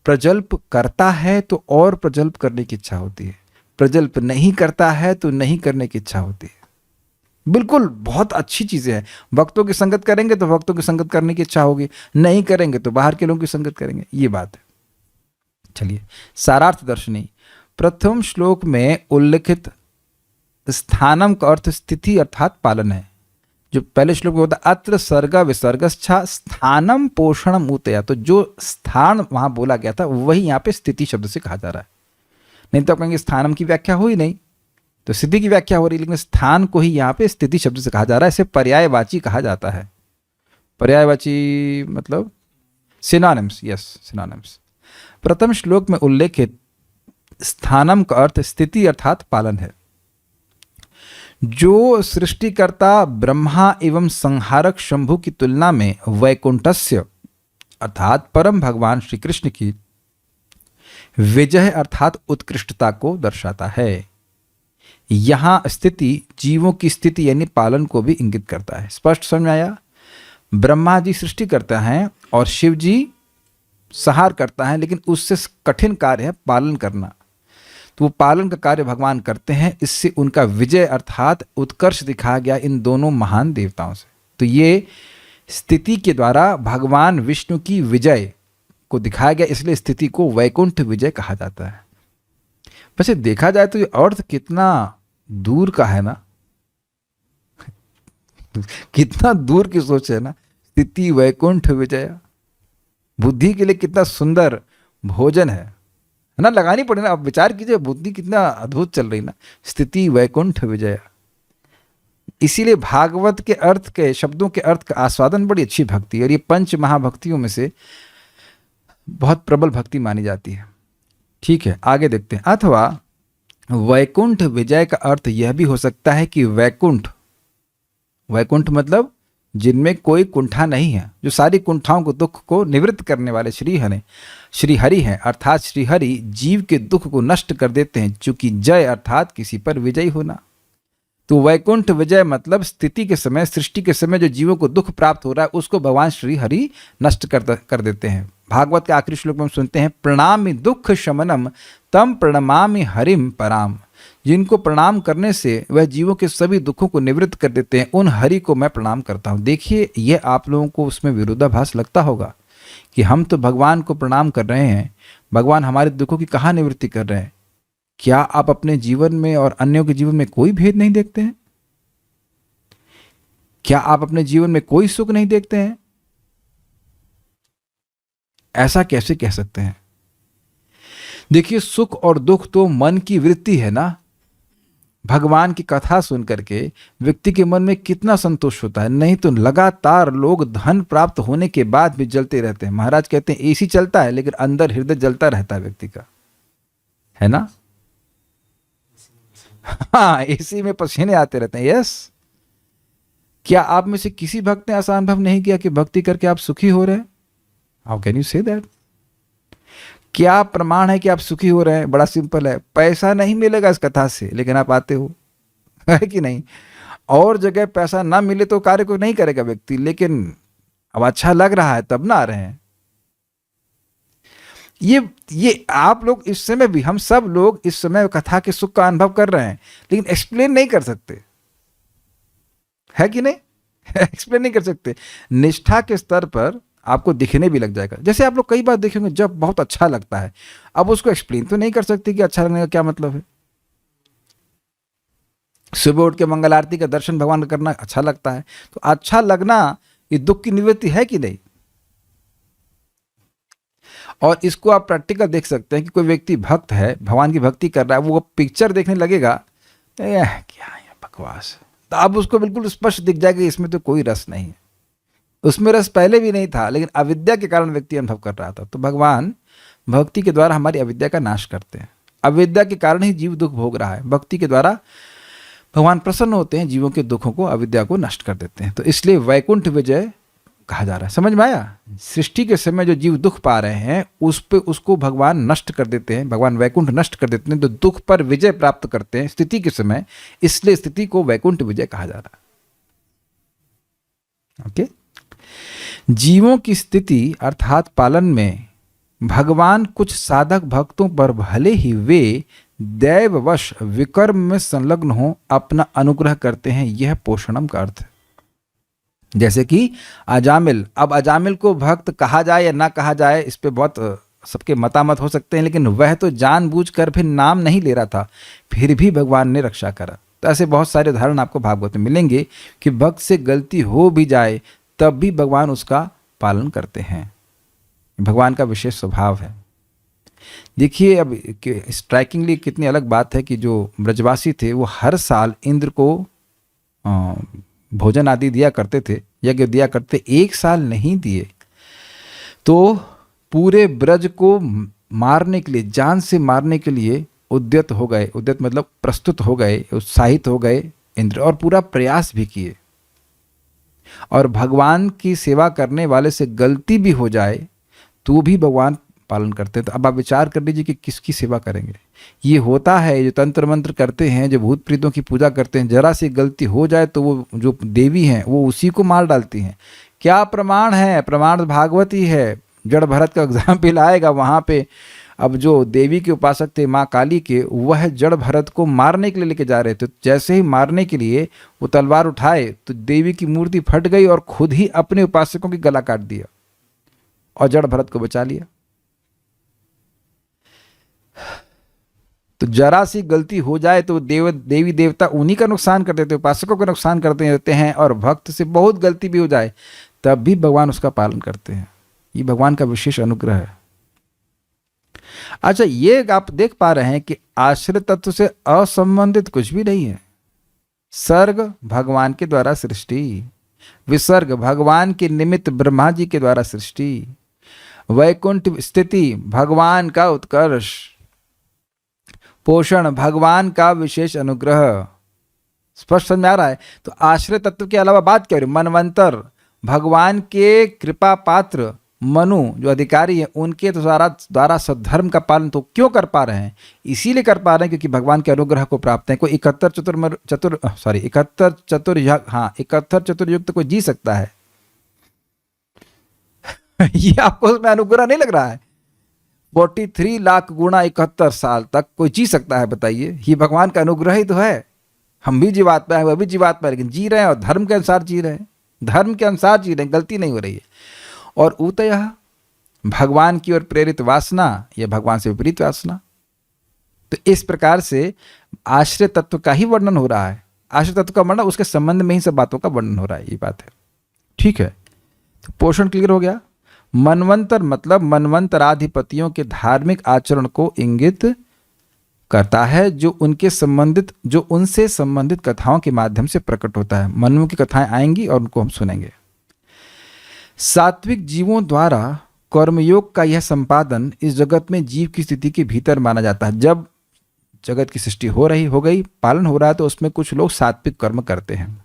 प्रजल्प करता है तो और प्रजल्प करने की इच्छा होती है, प्रजल्प नहीं करता है तो नहीं करने की इच्छा होती है। बिल्कुल बहुत अच्छी चीज़ें हैं। भक्तों की संगत करेंगे तो भक्तों की संगत करने की इच्छा होगी, नहीं करेंगे तो बाहर के लोगों की संगत करेंगे, ये बात है। चलिए, सारार्थ दर्शनी प्रथम श्लोक में उल्लिखित स्थानम का अर्थ स्थिति अर्थात पालन है। जो पहले श्लोक में होता है अत्र सर्ग विसर्गच्छा स्थानम पोषणम उतया, तो जो स्थान वहां बोला गया था वही यहाँ पे स्थिति शब्द से कहा जा रहा है। नहीं तो आप कहेंगे स्थानम की व्याख्या हो ही नहीं, तो स्थिति की व्याख्या हो रही, लेकिन स्थान को ही यहाँ पे स्थिति शब्द से कहा जा रहा है। इसे पर्यायवाची कहा जाता है। पर्यायवाची मतलब सिनोनिम्स, यस सिनोनिम्स। प्रथम श्लोक में उल्लेखित स्थानम का अर्थ स्थिति अर्थात पालन है। जो सृष्टिकर्ता ब्रह्मा एवं संहारक शंभु की तुलना में वैकुंठस्य अर्थात परम भगवान श्री कृष्ण की विजय अर्थात उत्कृष्टता को दर्शाता है। यहां स्थिति जीवों की स्थिति यानी पालन को भी इंगित करता है। स्पष्ट समझ में आया? ब्रह्मा जी सृष्टि करते हैं और शिव जी संहार करता है, लेकिन उससे कठिन कार्य है पालन करना। तो वो पालन का कार्य भगवान करते हैं, इससे उनका विजय अर्थात उत्कर्ष दिखाया गया इन दोनों महान देवताओं से। तो ये स्थिति के द्वारा भगवान विष्णु की विजय को दिखाया गया, इसलिए स्थिति को वैकुंठ विजय कहा जाता है। वैसे देखा जाए तो ये अर्थ कितना दूर का है ना, कितना दूर की सोच है ना, स्थिति वैकुंठ विजय। बुद्धि के लिए कितना सुंदर भोजन है ना, लगानी पड़े ना। आप विचार कीजिए, बुद्धि कितना अद्भुत चल रही ना, स्थिति वैकुंठ विजय। इसीलिए भागवत के अर्थ के शब्दों के अर्थ का आस्वादन बड़ी अच्छी भक्ति है, और ये पंच महाभक्तियों में से बहुत प्रबल भक्ति मानी जाती है। ठीक है, आगे देखते हैं। अथवा वैकुंठ विजय का अर्थ यह भी हो सकता है कि वैकुंठ, वैकुंठ मतलब जिनमें कोई कुंठा नहीं है, जो सारी कुंठाओं को दुख को निवृत्त करने वाले श्री हरि हैं, अर्थात श्री हरि जीव के दुख को नष्ट कर देते हैं, चूंकि जय अर्थात किसी पर विजयी होना। तो वैकुंठ विजय मतलब स्थिति के समय, सृष्टि के समय जो जीवों को दुख प्राप्त हो रहा है उसको भगवान श्री हरि नष्ट कर देते हैं। भागवत के आखिरी श्लोक में हम सुनते हैं प्रणामि दुख शमनम तम प्रणमामि हरिम पराम। जिनको प्रणाम करने से वह जीवों के सभी दुखों को निवृत्त कर देते हैं, उन हरि को मैं प्रणाम करता हूँ। देखिए, यह आप लोगों को उसमें विरोधाभास लगता होगा कि हम तो भगवान को प्रणाम कर रहे हैं, भगवान हमारे दुखों की कहाँ निवृत्ति कर रहे हैं? क्या आप अपने जीवन में और अन्यों के जीवन में कोई भेद नहीं देखते हैं? क्या आप अपने जीवन में कोई सुख नहीं देखते हैं? ऐसा कैसे कह सकते हैं? देखिए, सुख और दुख तो मन की वृत्ति है ना। भगवान की कथा सुन करके व्यक्ति के मन में कितना संतोष होता है। नहीं तो लगातार लोग धन प्राप्त होने के बाद भी जलते रहते हैं। महाराज कहते हैं एसी चलता है लेकिन अंदर हृदय जलता रहता है व्यक्ति का, है ना? हाँ, एसी में पसीने आते रहते हैं। यस, क्या आप में से किसी भक्त ने ऐसा अनुभव नहीं किया कि भक्ति करके आप सुखी हो रहे हैं? How can you say that? क्या प्रमाण है कि आप सुखी हो रहे हैं? बड़ा सिंपल है, पैसा नहीं मिलेगा इस कथा से, लेकिन आप आते हो, है कि नहीं? और जगह पैसा ना मिले तो कार्य को नहीं करेगा व्यक्ति, लेकिन अब अच्छा लग रहा है तब ना आ रहे हैं। ये आप लोग इस समय भी, हम सब लोग इस समय कथा के सुख का अनुभव कर रहे हैं, लेकिन एक्सप्लेन नहीं कर सकते, है कि नहीं? एक्सप्लेन नहीं कर सकते। निष्ठा के स्तर पर आपको दिखने भी लग जाएगा। जैसे आप लोग कई बार देखेंगे जब बहुत अच्छा लगता है, अब उसको एक्सप्लेन तो नहीं कर सकते कि अच्छा लगने का क्या मतलब है। सुबह उठ के मंगल आरती का दर्शन भगवान का करना अच्छा लगता है, तो अच्छा लगना ये दुख की निवृत्ति है कि नहीं? और इसको आप प्रैक्टिकल देख सकते हैं कि कोई व्यक्ति भक्त है, भगवान की भक्ति कर रहा है, वो पिक्चर देखने लगेगा क्या है बकवास, तो अब उसको बिल्कुल स्पष्ट दिख जाएगा इसमें तो कोई रस नहीं है। उसमें रस पहले भी नहीं था, लेकिन अविद्या के कारण व्यक्ति अनुभव कर रहा था। तो भगवान भक्ति के द्वारा हमारी अविद्या का नाश करते हैं। अविद्या के कारण ही जीव दुख भोग रहा है, भक्ति के द्वारा भगवान प्रसन्न होते हैं, जीवों के दुखों को, अविद्या को नष्ट कर देते हैं। तो इसलिए वैकुंठ विजय कहा जा रहा है। समझ में आया? सृष्टि के समय जो जीव दुख पा रहे हैं उसको भगवान नष्ट कर देते हैं, भगवान वैकुंठ नष्ट कर देते हैं, तो दुख पर विजय प्राप्त करते हैं स्थिति के समय, इसलिए स्थिति को वैकुंठ विजय कहा जा रहा है। ओके, जीवों की स्थिति अर्थात पालन में भगवान कुछ साधक भक्तों पर भले ही वे दैववश विकर्म में संलग्न हो अपना अनुग्रह करते हैं, यह पोषणम का अर्थ है। जैसे कि अजामिल, अब अजामिल को भक्त कहा जाए या ना कहा जाए, इस पे बहुत सबके मतामत हो सकते हैं, लेकिन वह तो जानबूझकर फिर नाम नहीं ले रहा था, फिर भी भगवान ने रक्षा करा। तो ऐसे बहुत सारे उदाहरण आपको भागवत में मिलेंगे कि भक्त से गलती हो भी जाए तब भी भगवान उसका पालन करते हैं। भगवान का विशेष स्वभाव है। देखिए अब स्ट्राइकिंगली कितनी अलग बात है कि जो ब्रजवासी थे वो हर साल इंद्र को भोजन आदि दिया करते थे, यज्ञ दिया करते, एक साल नहीं दिए तो पूरे ब्रज को मारने के लिए, जान से मारने के लिए उद्यत हो गए। उद्यत मतलब प्रस्तुत हो गए, उत्साहित हो गए इंद्र, और पूरा प्रयास भी किए। और भगवान की सेवा करने वाले से गलती भी हो जाए तो भी भगवान पालन करते हैं। तो अब आप विचार कर लीजिए कि किसकी सेवा करेंगे। ये होता है जो तंत्र मंत्र करते हैं, जो भूत प्रीतों की पूजा करते हैं, जरा सी गलती हो जाए तो वो जो देवी हैं वो उसी को मार डालती हैं। क्या प्रमाण है? प्रमाण भागवत ही है। जड़ भरत का एग्जाम्पल आएगा वहाँ पे। अब जो देवी के उपासक थे माँ काली के, वह जड़ भरत को मारने के लिए लेके जा रहे थे। जैसे ही मारने के लिए वो तलवार उठाए तो देवी की मूर्ति फट गई और खुद ही अपने उपासकों की गला काट दिया और जड़ भरत को बचा लिया। तो जरा सी गलती हो जाए तो देवी देवता उन्हीं का नुकसान कर देते, उपासकों का नुकसान करते रहते हैं। और भक्त से बहुत गलती भी हो जाए तब भी भगवान उसका पालन करते हैं। ये भगवान का विशेष अनुग्रह है। अच्छा, ये आप देख पा रहे हैं कि आश्रित तत्व से असंबंधित कुछ भी नहीं है। सर्ग भगवान के द्वारा सृष्टि, विसर्ग भगवान के निमित्त ब्रह्मा जी के द्वारा सृष्टि, वैकुंठ स्थिति भगवान का उत्कर्ष, पोषण भगवान का विशेष अनुग्रह। स्पष्ट समझ में आ रहा है? तो आश्रय तत्व के अलावा बात क्या हो रही? मनवंतर भगवान के कृपा पात्र मनु जो अधिकारी हैं उनके द्वारा सद्धर्म का पालन तो क्यों कर पा रहे हैं? इसीलिए कर पा रहे हैं क्योंकि भगवान के अनुग्रह को प्राप्त है। कोई 71 चतुर्युक्त कोई जी सकता है? ये आपको उसमें अनुग्रह नहीं लग रहा है? 43 लाख गुणा 71 साल तक कोई जी सकता है? बताइए, ये भगवान का अनुग्रह ही तो है। हम भी जीवात्मा है, वह भी जीवात्मा है, लेकिन जी रहे हैं और धर्म के अनुसार जी रहे हैं, धर्म के अनुसार जी रहे हैं, गलती नहीं हो रही है। और ऊतयः भगवान की ओर प्रेरित वासना या भगवान से विपरीत वासना। तो इस प्रकार से आश्रय तत्व का ही वर्णन हो रहा है। आश्रय तत्व का वर्णन उसके संबंध में ही सब बातों का वर्णन हो रहा है। ये बात है, ठीक है। तो पोषण क्लियर हो गया। मनवंतर मतलब मनवंतराधिपतियों के धार्मिक आचरण को इंगित करता है, जो उनसे संबंधित कथाओं के माध्यम से प्रकट होता है। मनु की कथाएं आएंगी और उनको हम सुनेंगे। सात्विक जीवों द्वारा कर्मयोग का यह संपादन इस जगत में जीव की स्थिति के भीतर माना जाता है। जब जगत की सृष्टि हो गई, पालन हो रहा है, तो उसमें कुछ लोग सात्विक कर्म करते हैं।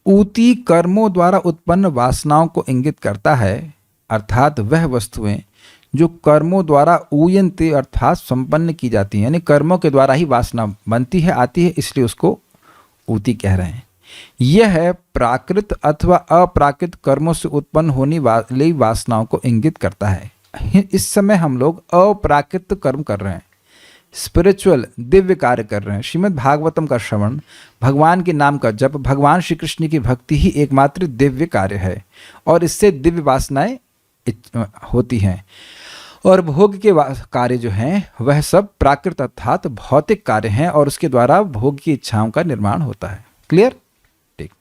ऊती कर्मों द्वारा उत्पन्न वासनाओं को इंगित करता है, अर्थात वह वस्तुएं जो कर्मों द्वारा ऊयन्ते अर्थात संपन्न की जाती हैं, यानी कर्मों के द्वारा ही वासना बनती है, आती है, इसलिए उसको ऊती कह रहे हैं। यह है प्राकृत अथवा अप्राकृत कर्मों से उत्पन्न होने वाली वासनाओं को इंगित करता है। इस समय हम लोग अप्राकृत कर्म कर रहे हैं, स्पिरिचुअल दिव्य कार्य कर रहे हैं। श्रीमद् भागवतम का श्रवण, भगवान के नाम का जप, भगवान श्री कृष्ण की भक्ति ही एकमात्र दिव्य कार्य है, और इससे दिव्य वासनाएं होती हैं। और भोग के कार्य जो हैं वह सब प्राकृत अर्थात भौतिक कार्य हैं, और उसके द्वारा भोग की इच्छाओं का निर्माण होता है। क्लियर? ठीक।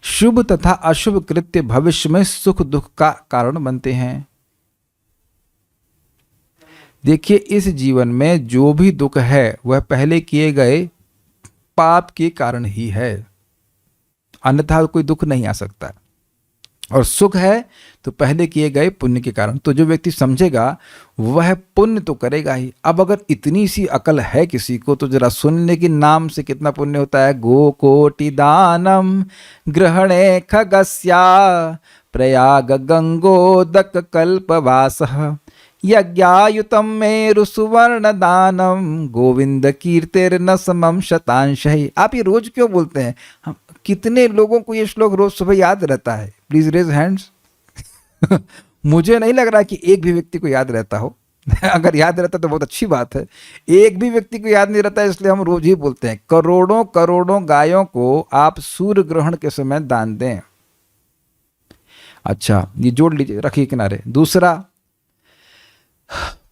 शुभ तथा अशुभ कृत्य भविष्य में सुख दुख का कारण बनते हैं। देखिए, इस जीवन में जो भी दुख है वह पहले किए गए पाप के कारण ही है, अन्यथा कोई दुख नहीं आ सकता। और सुख है तो पहले किए गए पुण्य के कारण। तो जो व्यक्ति समझेगा वह पुण्य तो करेगा ही। अब अगर इतनी सी अकल है किसी को तो जरा सुन ले कि नाम से कितना पुण्य होता है। गो कोटि दानम ग्रहणे खगस्या प्रयाग गंगोदक कल्पवासः यज्ञायुतम मेरु सुवर्ण दानम गोविंद कीर्तिर्न समम शतांशः। आप ये रोज क्यों बोलते हैं? हम कितने लोगों को ये श्लोक रोज सुबह याद रहता है? Please raise hands. मुझे नहीं लग रहा कि एक भी व्यक्ति को याद रहता हो। अगर याद रहता तो बहुत अच्छी बात है। एक भी व्यक्ति को याद नहीं रहता है, इसलिए हम रोज ही बोलते हैं। करोड़ों करोड़ों गायों को आप सूर्य ग्रहण के समय दान दें। अच्छा, ये जोड़ लीजिए, रखिए किनारे। दूसरा,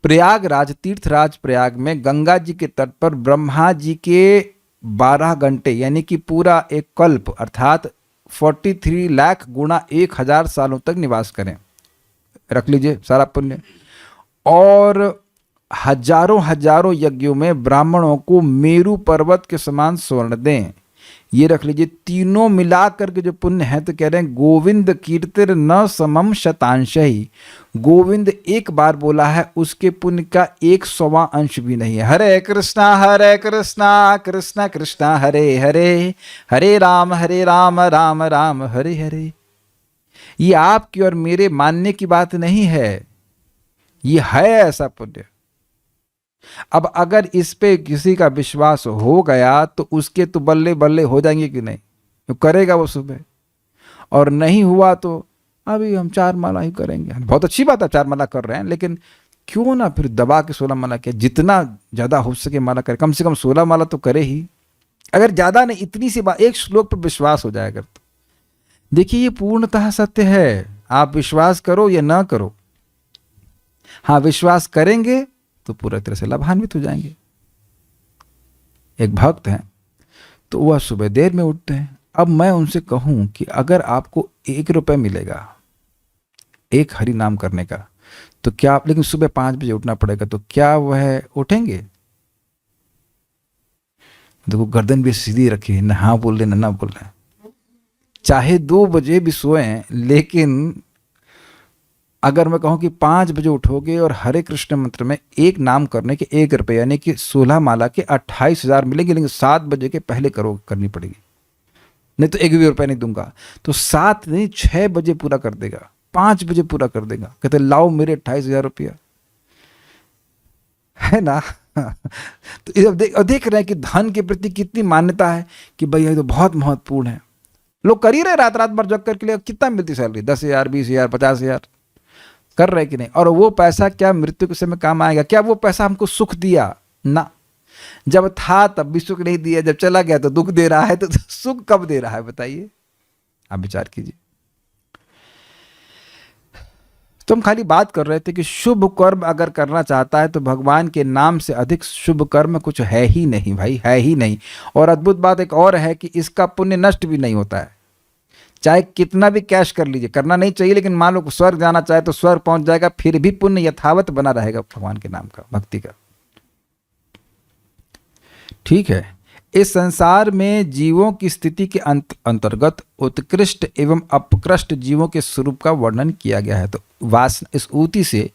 प्रयागराज तीर्थराज प्रयाग में गंगा जी के तट पर ब्रह्मा जी के 12 घंटे यानी कि पूरा एक कल्प अर्थात 43 लाख गुणा 1000 सालों तक निवास करें। रख लीजिए सारा पुण्य। और हजारों हजारों यज्ञों में ब्राह्मणों को मेरु पर्वत के समान स्वर्ण दें। ये रख लीजिए। तीनों मिला करके जो पुण्य है तो कह रहे हैं गोविंद कीर्तिर न समम शतांशही। गोविंद एक बार बोला है, उसके पुण्य का 100वां अंश भी नहीं है। हरे कृष्णा कृष्ण कृष्ण हरे हरे, हरे राम राम राम हरे हरे। ये आपकी और मेरे मानने की बात नहीं है, ये है ऐसा पुण्य। अब अगर इस पे किसी का विश्वास हो गया तो उसके तो बल्ले बल्ले हो जाएंगे कि नहीं? तो करेगा वो सुबह। और नहीं हुआ तो अभी हम 4 माला ही करेंगे। बहुत अच्छी बात है 4 माला कर रहे हैं, लेकिन क्यों ना फिर दबा के 16 माला किया। जितना ज़्यादा हो सके माला करे, कम से कम 16 माला तो करे ही। अगर ज़्यादा नहीं, इतनी सी बात, एक श्लोक पर विश्वास हो जाएगा तो देखिए ये पूर्णतः सत्य है। आप विश्वास करो या ना करो, हाँ विश्वास करेंगे तो पूरा तरह से लाभान्वित हो जाएंगे। एक भक्त हैं तो वह सुबह देर में उठते हैं। अब मैं उनसे कहूं कि अगर आपको 1 रुपये मिलेगा एक हरि नाम करने का तो क्या आप, लेकिन सुबह 5 बजे उठना पड़ेगा, तो क्या वह उठेंगे? देखो गर्दन भी सीधी रखी, ना हाँ बोल रहे ना बोल रहे। चाहे 2 बजे भी सोएं, लेकिन अगर मैं कहूं कि 5 बजे उठोगे और हरे कृष्ण मंत्र में एक नाम करने के 1 रुपये यानी कि 16 माला के 28,000 मिलेंगे, लेकिन 7 बजे के पहले करनी पड़ेगी, नहीं तो 1 भी रुपया नहीं दूंगा। तो 7 नहीं 6 बजे पूरा कर देगा, 5 बजे पूरा कर देगा। कहते लाओ मेरे 28,000 रुपया, है ना। तो देख रहे हैं कि धन के प्रति कितनी मान्यता है कि भाई ये तो बहुत महत्वपूर्ण है। लोग कर ही रहे रात रात भर जग करके लिए। कितना मिलती सैलरी? 10,000 20,000 50,000 कर रहे कि नहीं? और वो पैसा क्या मृत्यु के समय काम आएगा? क्या वो पैसा हमको सुख दिया? ना, जब था तब भी सुख नहीं दिया, जब चला गया तो दुख दे रहा है। तो सुख कब दे रहा है बताइए? आप विचार कीजिए। तो हम खाली बात कर रहे थे कि शुभ कर्म अगर करना चाहता है तो भगवान के नाम से अधिक शुभ कर्म कुछ है ही नहीं भाई, है ही नहीं। और अद्भुत बात एक और है कि इसका पुण्य नष्ट भी नहीं होता है। चाहे कितना भी कैश कर लीजिए, करना नहीं चाहिए, लेकिन मान लो स्वर्ग जाना चाहे तो स्वर्ग पहुंच जाएगा, फिर भी पुण्य यथावत बना रहेगा भगवान के नाम का, भक्ति का। ठीक है। इस संसार में जीवों की स्थिति के अंतर्गत उत्कृष्ट एवं अपकृष्ट जीवों के स्वरूप का वर्णन किया गया है। तो वासना, इस ऊती से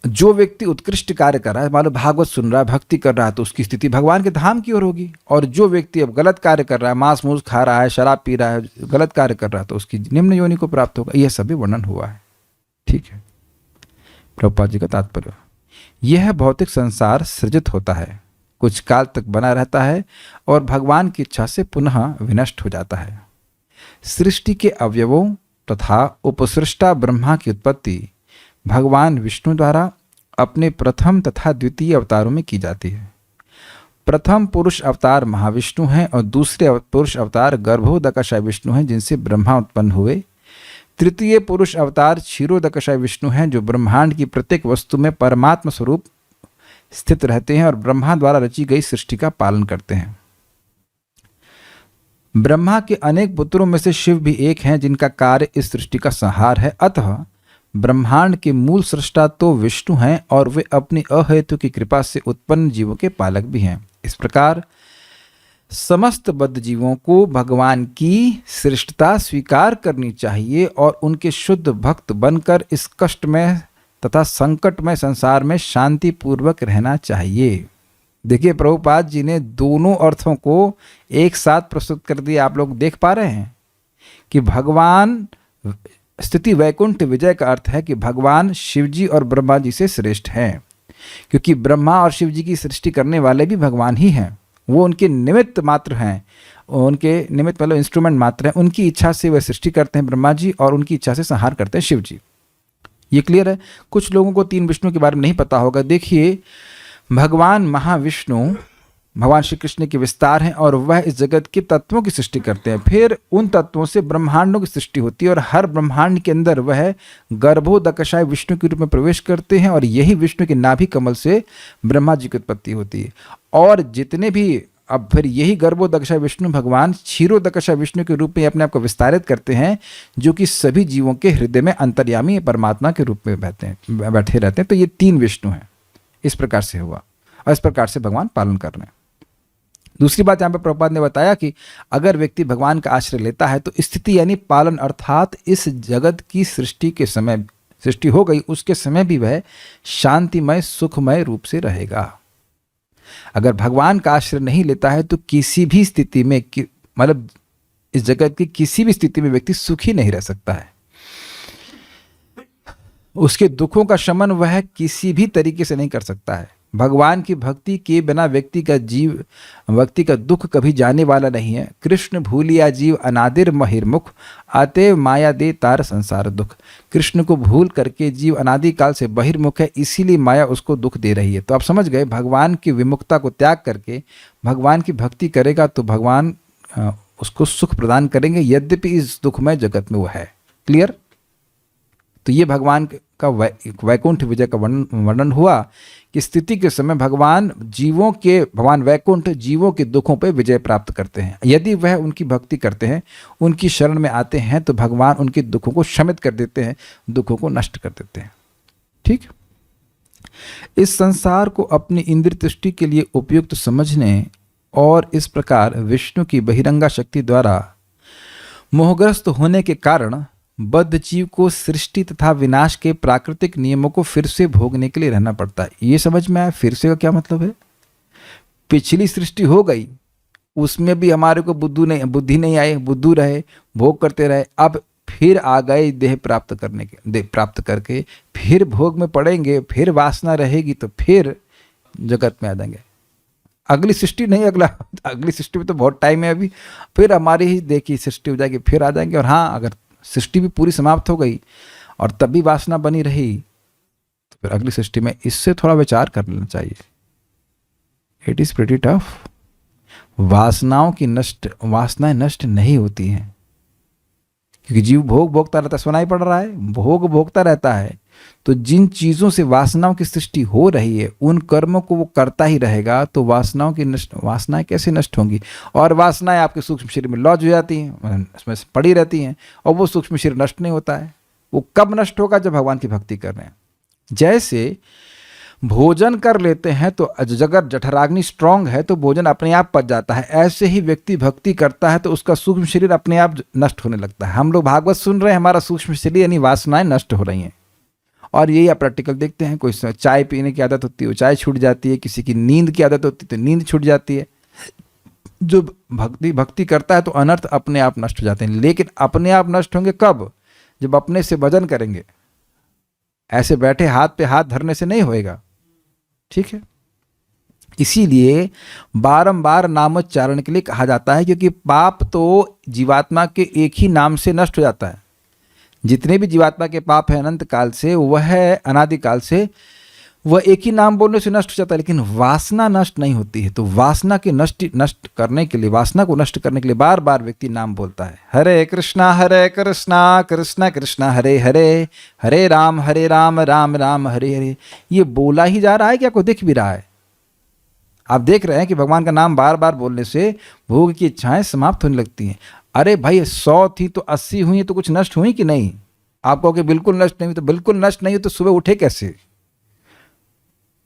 जो व्यक्ति उत्कृष्ट कार्य कर रहा है, मान लो भागवत सुन रहा है, भक्ति कर रहा है, तो उसकी स्थिति भगवान के धाम की ओर होगी। और जो व्यक्ति अब गलत कार्य कर रहा है, मांस मूस खा रहा है, शराब पी रहा है, गलत कार्य कर रहा है, तो उसकी निम्न योनि को प्राप्त होगा। यह सभी वर्णन हुआ है। ठीक है। प्रभुपाद जी का तात्पर्य, यह भौतिक संसार सृजित होता है, कुछ काल तक बना रहता है और भगवान की इच्छा से पुनः विनष्ट हो जाता है। सृष्टि के अवयवों तथा उपसृष्टा ब्रह्मा की उत्पत्ति भगवान विष्णु द्वारा अपने प्रथम तथा द्वितीय अवतारों में की जाती है। प्रथम पुरुष अवतार महाविष्णु हैं और दूसरे पुरुष अवतार गर्भोदकशाय विष्णु हैं, जिनसे ब्रह्मा उत्पन्न हुए। तृतीय पुरुष अवतार क्षीरोदकशाय विष्णु हैं, जो ब्रह्मांड की प्रत्येक वस्तु में परमात्मा स्वरूप स्थित रहते हैं और ब्रह्मा द्वारा रची गई सृष्टि का पालन करते हैं। ब्रह्मा के अनेक पुत्रों में से शिव भी एक हैं, जिनका कार्य इस सृष्टि का संहार है। अतः ब्रह्मांड के मूल सृष्टा तो विष्णु हैं और वे अपनी अहेतु की कृपा से उत्पन्न जीवों के पालक भी हैं। इस प्रकार समस्त बद्ध जीवों को भगवान की श्रेष्ठता स्वीकार करनी चाहिए और उनके शुद्ध भक्त बनकर इस कष्टमय तथा संकटमय संसार में शांति पूर्वक रहना चाहिए। देखिए, प्रभुपाद जी ने दोनों अर्थों को एक साथ प्रस्तुत कर दिया। आप लोग देख पा रहे हैं कि भगवान स्थिति वैकुंठ विजय का अर्थ है कि भगवान शिव जी और ब्रह्मा जी से श्रेष्ठ हैं, क्योंकि ब्रह्मा और शिव जी की सृष्टि करने वाले भी भगवान ही हैं। वो उनके निमित्त मात्र हैं, उनके निमित्त मतलब इंस्ट्रूमेंट मात्र हैं। उनकी इच्छा से वह सृष्टि करते हैं ब्रह्मा जी, और उनकी इच्छा से संहार करते हैं शिव जी। ये क्लियर है। कुछ लोगों को तीन विष्णु के बारे में नहीं पता होगा। देखिए, भगवान महाविष्णु भगवान श्री कृष्ण के विस्तार हैं और वह इस जगत के तत्वों की सृष्टि करते हैं। फिर उन तत्वों से ब्रह्मांडों की सृष्टि होती है और हर ब्रह्मांड के अंदर वह गर्भोदकशाय विष्णु के रूप में प्रवेश करते हैं और यही विष्णु के नाभि कमल से ब्रह्मा जी की उत्पत्ति होती है। और जितने भी अब फिर यही गर्भोदकशाय विष्णु भगवान क्षीरोदकशाय विष्णु के रूप में अपने आप को विस्तारित करते हैं, जो कि सभी जीवों के हृदय में अंतर्यामी परमात्मा के रूप में बैठे रहते हैं। तो ये तीन विष्णु हैं। इस प्रकार से हुआ और इस प्रकार से भगवान पालन कर रहे हैं। दूसरी बात यहाँ पर प्रभुपाद ने बताया कि अगर व्यक्ति भगवान का आश्रय लेता है तो स्थिति यानी पालन, अर्थात इस जगत की सृष्टि के समय सृष्टि हो गई उसके समय भी वह शांतिमय सुखमय रूप से रहेगा। अगर भगवान का आश्रय नहीं लेता है तो किसी भी स्थिति में मतलब इस जगत की किसी भी स्थिति में व्यक्ति सुखी नहीं रह सकता है। उसके दुखों का शमन वह किसी भी तरीके से नहीं कर सकता है। भगवान की भक्ति के बिना व्यक्ति का दुख कभी जाने वाला नहीं है। कृष्ण भूलिया जीव अनादिर महिर्मुख, अतएव माया दे तार संसार दुख। कृष्ण को भूल करके जीव अनादि काल से बहिर्मुख है, इसीलिए माया उसको दुख दे रही है। तो आप समझ गए, भगवान की विमुखता को त्याग करके भगवान की भक्ति करेगा तो भगवान उसको सुख प्रदान करेंगे, यद्यपि इस दुखमय जगत में वो है। क्लियर। तो ये भगवान का वैकुंठ विजय का वर्णन हुआ कि स्थिति के समय भगवान वैकुंठ जीवों के दुखों पर विजय प्राप्त करते हैं। यदि वह उनकी भक्ति करते हैं, उनकी शरण में आते हैं, तो भगवान उनके दुखों को शमित कर देते हैं, दुखों को नष्ट कर देते हैं। ठीक। इस संसार को अपनी इंद्रिय तुष्टि के लिए उपयुक्त समझने और इस प्रकार विष्णु की बहिरंगा शक्ति द्वारा मोहग्रस्त होने के कारण बद्ध जीव को सृष्टि तथा विनाश के प्राकृतिक नियमों को फिर से भोगने के लिए रहना पड़ता है। ये समझ में आया फिर से का क्या मतलब है? पिछली सृष्टि हो गई, उसमें भी हमारे को बुद्धि नहीं आई, बुद्धू रहे, भोग करते रहे। अब फिर आ गए देह प्राप्त करके फिर भोग में पड़ेंगे, फिर वासना रहेगी तो फिर जगत में आ जाएंगे। अगली सृष्टि नहीं, अगली सृष्टि में तो बहुत टाइम है अभी, फिर हमारी ही देखी सृष्टि हो जाएगी, फिर आ जाएंगे। और हाँ, अगर सृष्टि भी पूरी समाप्त हो गई और तब भी वासना बनी रही तो फिर अगली सृष्टि में इससे थोड़ा विचार कर लेना चाहिए। It is pretty tough. वासनाएं नष्ट नहीं होती हैं, क्योंकि जीव भोगता रहता है, सुनाई पड़ रहा है, भोगता रहता है। तो जिन चीजों से वासनाओं की सृष्टि हो रही है उन कर्मों को वो करता ही रहेगा, तो वासनाएं कैसे नष्ट होंगी? और वासनाएं आपके सूक्ष्म शरीर में लॉज हो जाती हैं, उसमें पड़ी रहती हैं, और वो सूक्ष्म शरीर नष्ट नहीं होता है। वो कब नष्ट होगा? जब भगवान की भक्ति कर रहे हैं। जैसे भोजन कर लेते हैं तो अगर जठराग्नि स्ट्रांग है तो भोजन अपने आप पच जाता है, ऐसे ही व्यक्ति भक्ति करता है तो उसका सूक्ष्म शरीर अपने आप नष्ट होने लगता है। हम लोग भागवत सुन रहे हैं, हमारा सूक्ष्म शरीर यानी वासनाएं नष्ट हो रही हैं। और यही आप प्रैक्टिकल देखते हैं, कोई चाय पीने की आदत होती है, वो चाय छूट जाती है, किसी की नींद की आदत होती है तो नींद छूट जाती है। जो भक्ति करता है तो अनर्थ अपने आप नष्ट हो जाते हैं। लेकिन अपने आप नष्ट होंगे कब? जब अपने से भजन करेंगे। ऐसे बैठे हाथ पे हाथ धरने से नहीं होएगा। ठीक है। इसीलिए बारंबार नामोच्चारण के लिए कहा जाता है, क्योंकि पाप तो जीवात्मा के एक ही नाम से नष्ट हो जाता है। जितने भी जीवात्मा के पाप है अनंत काल से, वह अनादिकाल से, वह एक ही नाम बोलने से नष्ट हो जाता है। लेकिन वासना नष्ट नहीं होती है। तो वासना के नष्ट करने के लिए, वासना को नष्ट करने के लिए बार बार व्यक्ति नाम बोलता है, हरे कृष्णा कृष्णा कृष्णा हरे हरे, हरे राम राम राम हरे हरे। ये बोला ही जा रहा है, क्या कोई दिख भी रहा है? आप देख रहे हैं कि भगवान का नाम बार बार बोलने से भोग की इच्छाएं समाप्त होने लगती हैं। अरे भाई, 100 थी तो 80 हुई, तो कुछ नष्ट हुई कि नहीं? आप कहोगे बिल्कुल नष्ट नहीं हुई, तो बिल्कुल नष्ट नहीं हुई तो सुबह उठे कैसे?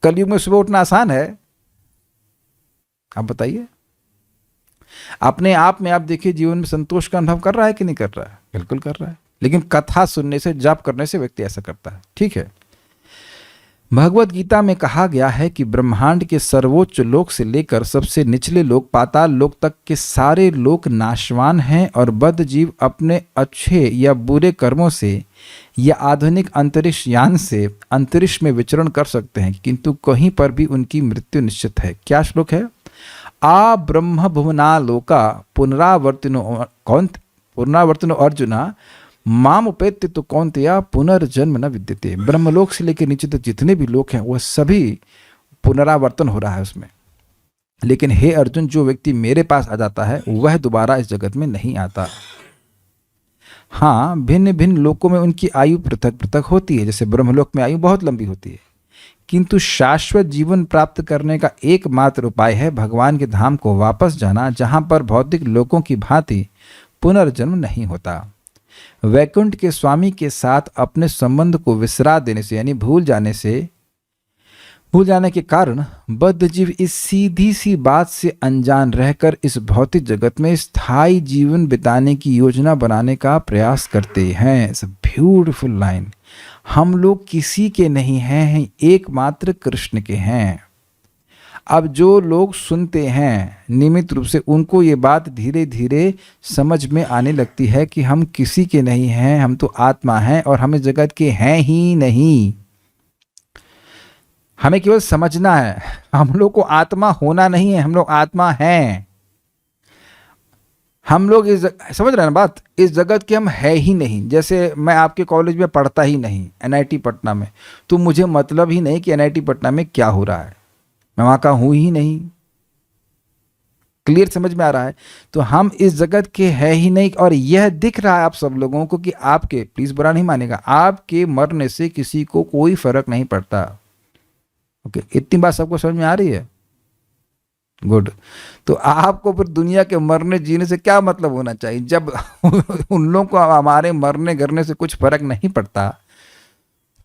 कलयुग में सुबह उठना आसान है? आप बताइए। अपने आप में आप देखिए जीवन में संतोष का अनुभव कर रहा है कि नहीं कर रहा है? बिल्कुल कर रहा है। लेकिन कथा सुनने से, जाप करने से व्यक्ति ऐसा करता है। ठीक है, भगवत गीता में कहा गया है कि ब्रह्मांड के सर्वोच्च लोक से लेकर सबसे निचले लोक पाताल लोक तक के सारे लोक नाशवान हैं और बद्ध जीव अपने अच्छे या बुरे कर्मों से या आधुनिक अंतरिक्ष यान से अंतरिक्ष में विचरण कर सकते हैं, किंतु कहीं पर भी उनकी मृत्यु निश्चित है। क्या श्लोक है? आ ब्रह्म भुवना लोका पुनरावर्तिनो अर्जुना माम उपेत्य तो कौन्तेया पुनर्जन्म न विद्यते। ब्रह्मलोक से लेकर नीचे तक जितने भी लोक हैं वह सभी पुनरावर्तन हो रहा है उसमें। लेकिन हे अर्जुन, जो व्यक्ति मेरे पास आ जाता है वह दोबारा इस जगत में नहीं आता। हाँ, भिन्न भिन्न लोकों में उनकी आयु पृथक पृथक होती है। जैसे ब्रह्मलोक में आयु बहुत लंबी होती है, किंतु शाश्वत जीवन प्राप्त करने का एकमात्र उपाय है भगवान के धाम को वापस जाना, जहां पर भौतिक लोकों की भांति पुनर्जन्म नहीं होता। वैकुंठ के स्वामी के साथ अपने संबंध को विसरा देने से, यानी भूल जाने के कारण बद्ध जीव इस सीधी सी बात से अनजान रहकर इस भौतिक जगत में स्थायी जीवन बिताने की योजना बनाने का प्रयास करते हैं। It's a beautiful line. हम लोग किसी के नहीं हैं, एकमात्र कृष्ण के हैं। अब जो लोग सुनते हैं नियमित रूप से, उनको ये बात धीरे धीरे समझ में आने लगती है कि हम किसी के नहीं हैं, हम तो आत्मा हैं और हम इस जगत के हैं ही नहीं। हमें केवल समझना है, हम लोग को आत्मा होना नहीं है, हम लोग आत्मा हैं। हम लोग समझ रहे हैं ना बात, इस जगत के हम है ही नहीं। जैसे मैं आपके कॉलेज में पढ़ता ही नहीं, NIT पटना में, तो मुझे मतलब ही नहीं कि NIT पटना में क्या हो रहा है, मैं वहाँ का हूँ ही नहीं। क्लियर समझ में आ रहा है? तो हम इस जगत के है ही नहीं, और यह दिख रहा है आप सब लोगों को कि आपके, प्लीज बुरा नहीं मानेगा, आपके मरने से किसी को कोई फर्क नहीं पड़ता। ओके, इतनी बात सबको समझ में आ रही है? गुड। तो आपको फिर दुनिया के मरने जीने से क्या मतलब होना चाहिए? जब उन लोगों को हमारे मरने गिरने से कुछ फर्क नहीं पड़ता,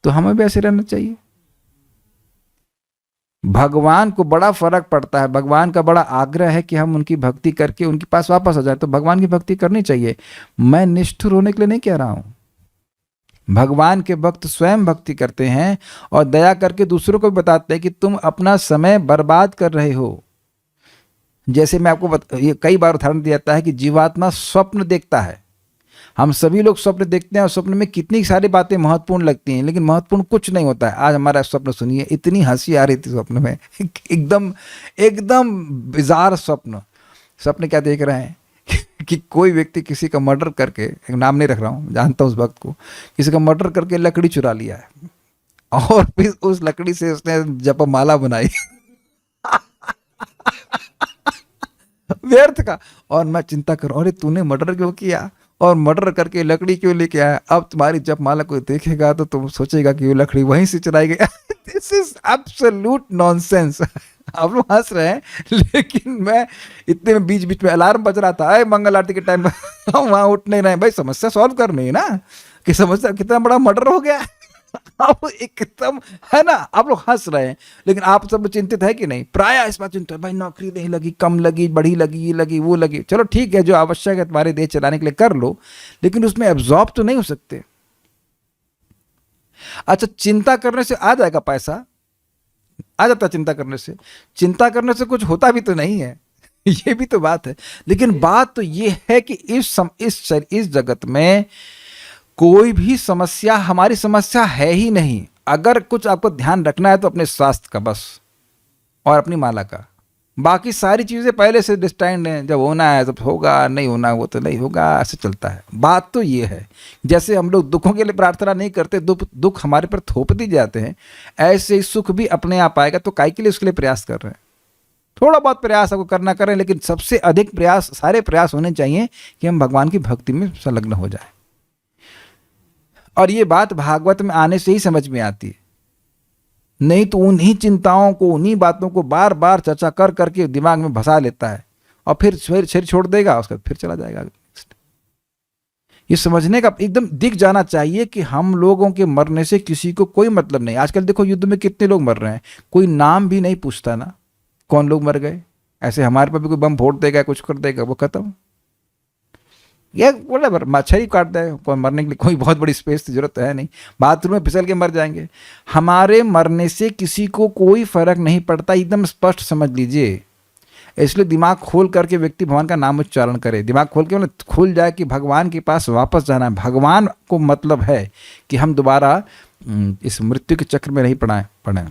तो हमें भी ऐसे रहना चाहिए। भगवान को बड़ा फर्क पड़ता है, भगवान का बड़ा आग्रह है कि हम उनकी भक्ति करके उनके पास वापस आ जाए, तो भगवान की भक्ति करनी चाहिए। मैं निष्ठुर होने के लिए नहीं कह रहा हूं। भगवान के भक्त स्वयं भक्ति करते हैं और दया करके दूसरों को भी बताते हैं कि तुम अपना समय बर्बाद कर रहे हो। जैसे मैं आपको ये कई बार उदाहरण दिया जाता है कि जीवात्मा स्वप्न देखता है। हम सभी लोग स्वप्न देखते हैं और स्वप्न में कितनी सारी बातें महत्वपूर्ण लगती हैं, लेकिन महत्वपूर्ण कुछ नहीं होता है। आज हमारा स्वप्न सुनिए, इतनी हंसी आ रही थी स्वप्न में, एकदम बिजार स्वप्न क्या देख रहे हैं कि कोई व्यक्ति किसी का मर्डर करके, एक नाम नहीं रख रहा हूँ, जानता हूँ उस वक्त को, किसी का मर्डर करके लकड़ी चुरा लिया है और फिर उस लकड़ी से उसने जपमाला बनाई व्यर्थ का। और मैं चिंता करूं, अरे तूने मर्डर क्यों किया और मर्डर करके लकड़ी क्यों लेके आया? अब तुम्हारी जपमाला कोई देखेगा तो तुम सोचेगा कि वो लकड़ी वहीं से चुराई गई। This is absolute nonsense. आप लोग हंस रहे हैं, लेकिन मैं इतने में बीच में अलार्म बज रहा था, मंगल आरती के टाइम हम वहां उठ नहीं रहे। भाई समस्या सॉल्व करनी है ना, कि समस्या कितना बड़ा मर्डर हो गया। आप एकदम है ना, आप लोग हंस रहे हैं, लेकिन आप सब चिंतित है कि नहीं? प्राय इस बात चिंतित है, भाई नौकरी नहीं लगी, कम लगी, बड़ी लगी, ये लगी, वो लगी। चलो ठीक है, जो आवश्यक है तुम्हारे देश चलाने के लिए कर लो, लेकिन उसमें एब्जॉर्ब तो नहीं हो सकते। अच्छा, चिंता करने से आ जाएगा पैसा? आ जाता चिंता करने से कुछ होता भी तो नहीं है। ये भी तो बात है। लेकिन बात तो ये है कि इस जगत में कोई भी समस्या हमारी समस्या है ही नहीं। अगर कुछ आपको ध्यान रखना है तो अपने स्वास्थ्य का बस, और अपनी माला का। बाकी सारी चीज़ें पहले से डिस्टाइंड हैं, जब होना है तब होगा, नहीं होना वो तो नहीं होगा, ऐसे चलता है। बात तो ये है, जैसे हम लोग दुखों के लिए प्रार्थना नहीं करते, दुख हमारे पर थोप दी जाते हैं, ऐसे ही सुख भी अपने आप आएगा। तो काहे के लिए उसके लिए प्रयास कर रहे हैं? थोड़ा बहुत प्रयास आपको करना करें, लेकिन सबसे अधिक प्रयास, सारे प्रयास होने चाहिए कि हम भगवान की भक्ति में संलग्न हो जाए। और ये बात भागवत में आने से ही समझ में आती है, नहीं तो उन्हीं चिंताओं को, उन्हीं बातों को बार बार चर्चा कर करके दिमाग में भसा लेता है और फिर शरीर छोड़ देगा, उसका फिर चला जाएगा। ये समझने का एकदम दिख जाना चाहिए कि हम लोगों के मरने से किसी को कोई मतलब नहीं। आजकल देखो युद्ध में कितने लोग मर रहे हैं, कोई नाम भी नहीं पूछता ना, कौन लोग मर गए। ऐसे हमारे पर भी कोई बम फोड़ देगा, कुछ कर देगा, वो खत्म। ये बराबर मच्छर ही काट दे, कोई मरने के लिए कोई बहुत बड़ी स्पेस की जरूरत है नहीं, बाथरूम में फिसल के मर जाएंगे। हमारे मरने से किसी को कोई फर्क नहीं पड़ता, एकदम स्पष्ट समझ लीजिए। इसलिए दिमाग खोल करके व्यक्ति भगवान का नाम उच्चारण करे। दिमाग खोल के मतलब खुल जाए कि भगवान के पास वापस जाना है। भगवान को मतलब है कि हम दोबारा इस मृत्यु के चक्र में नहीं पड़े।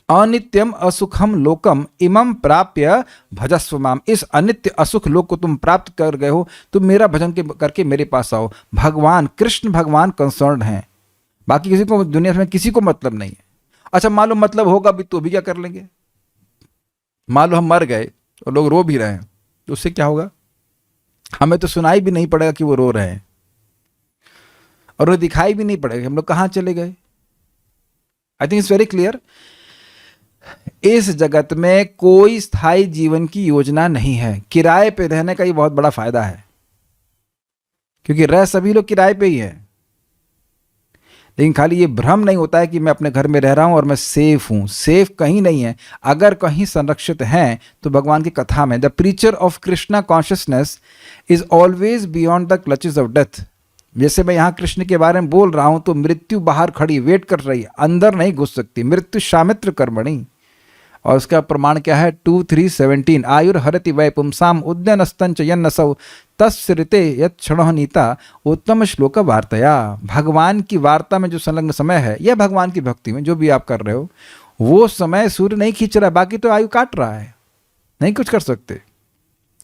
अनित्यम असुखम लोकम इमं प्राप्य भजस्व माम। इस अनित्य असुख लोक को तुम प्राप्त कर गए हो, तुम मेरा भजन करके मेरे पास आओ। भगवान कृष्ण भगवान कंसर्न हैं, बाकी किसी को दुनिया में किसी को मतलब नहीं है। अच्छा मान लो मतलब होगा भी तो भी क्या कर लेंगे? मान लो हम मर गए और लोग रो भी रहे हैं, तो उससे क्या होगा? हमें तो सुनाई भी नहीं पड़ेगा कि वो रो रहे हैं, और वो दिखाई भी नहीं पड़ेगा हम लोग कहाँ चले गए। I think it's very clear. इस जगत में कोई स्थायी जीवन की योजना नहीं है। किराए पे रहने का ये बहुत बड़ा फायदा है, क्योंकि रह सभी लोग किराए पे ही है। लेकिन खाली ये भ्रम नहीं होता है कि मैं अपने घर में रह रहा हूं और मैं सेफ हूं। सेफ कहीं नहीं है। अगर कहीं संरक्षित हैं तो भगवान की कथा में, the preacher of Krishna consciousness is always beyond the clutches of death. जैसे मैं यहाँ कृष्ण के बारे में बोल रहा हूं तो मृत्यु बाहर खड़ी वेट कर रही है, अंदर नहीं घुस सकती। मृत्यु शामित्र कर्मणि। और उसका प्रमाण क्या है? 2:3:17 आयुर हरति वै पुंसाम उद्यनस्तंच यन्नसौ तस्ऋते यत् क्षणो नीता उत्तम श्लोक वार्तया। भगवान की वार्ता में जो संलग्न समय है, या भगवान की भक्ति में जो भी आप कर रहे हो, वो समय सूर्य नहीं खींच रहा है, बाकी तो आयु काट रहा है, नहीं कुछ कर सकते।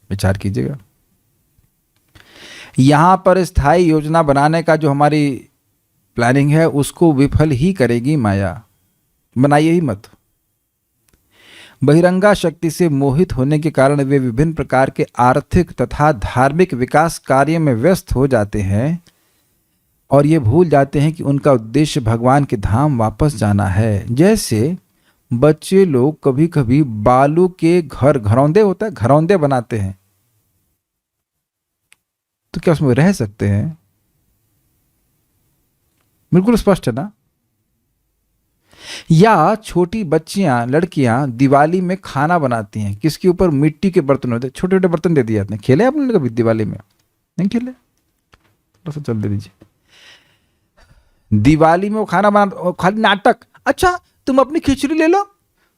विचार कीजिएगा। यहां पर स्थायी योजना बनाने का जो हमारी प्लानिंग है उसको विफल ही करेगी माया। बनाइए ही मत। बहिरंगा शक्ति से मोहित होने के कारण वे विभिन्न प्रकार के आर्थिक तथा धार्मिक विकास कार्य में व्यस्त हो जाते हैं और ये भूल जाते हैं कि उनका उद्देश्य भगवान के धाम वापस जाना है। जैसे बच्चे लोग कभी कभी बालू के घरौंदे होता है, घरौंदे बनाते हैं, तो क्या उसमें रह सकते हैं? बिल्कुल स्पष्ट है ना। या छोटी बच्चियां, लड़कियां दिवाली में खाना बनाती हैं, किसके ऊपर? मिट्टी के बर्तन होते हैं, छोटे छोटे बर्तन दे दिए जाते हैं। खेले आपने कभी दिवाली में? नहीं खेले? थोड़ा चल दे दीजिए। दिवाली में वो खाना बना, खाली नाटक। अच्छा तुम अपनी खिचड़ी ले लो,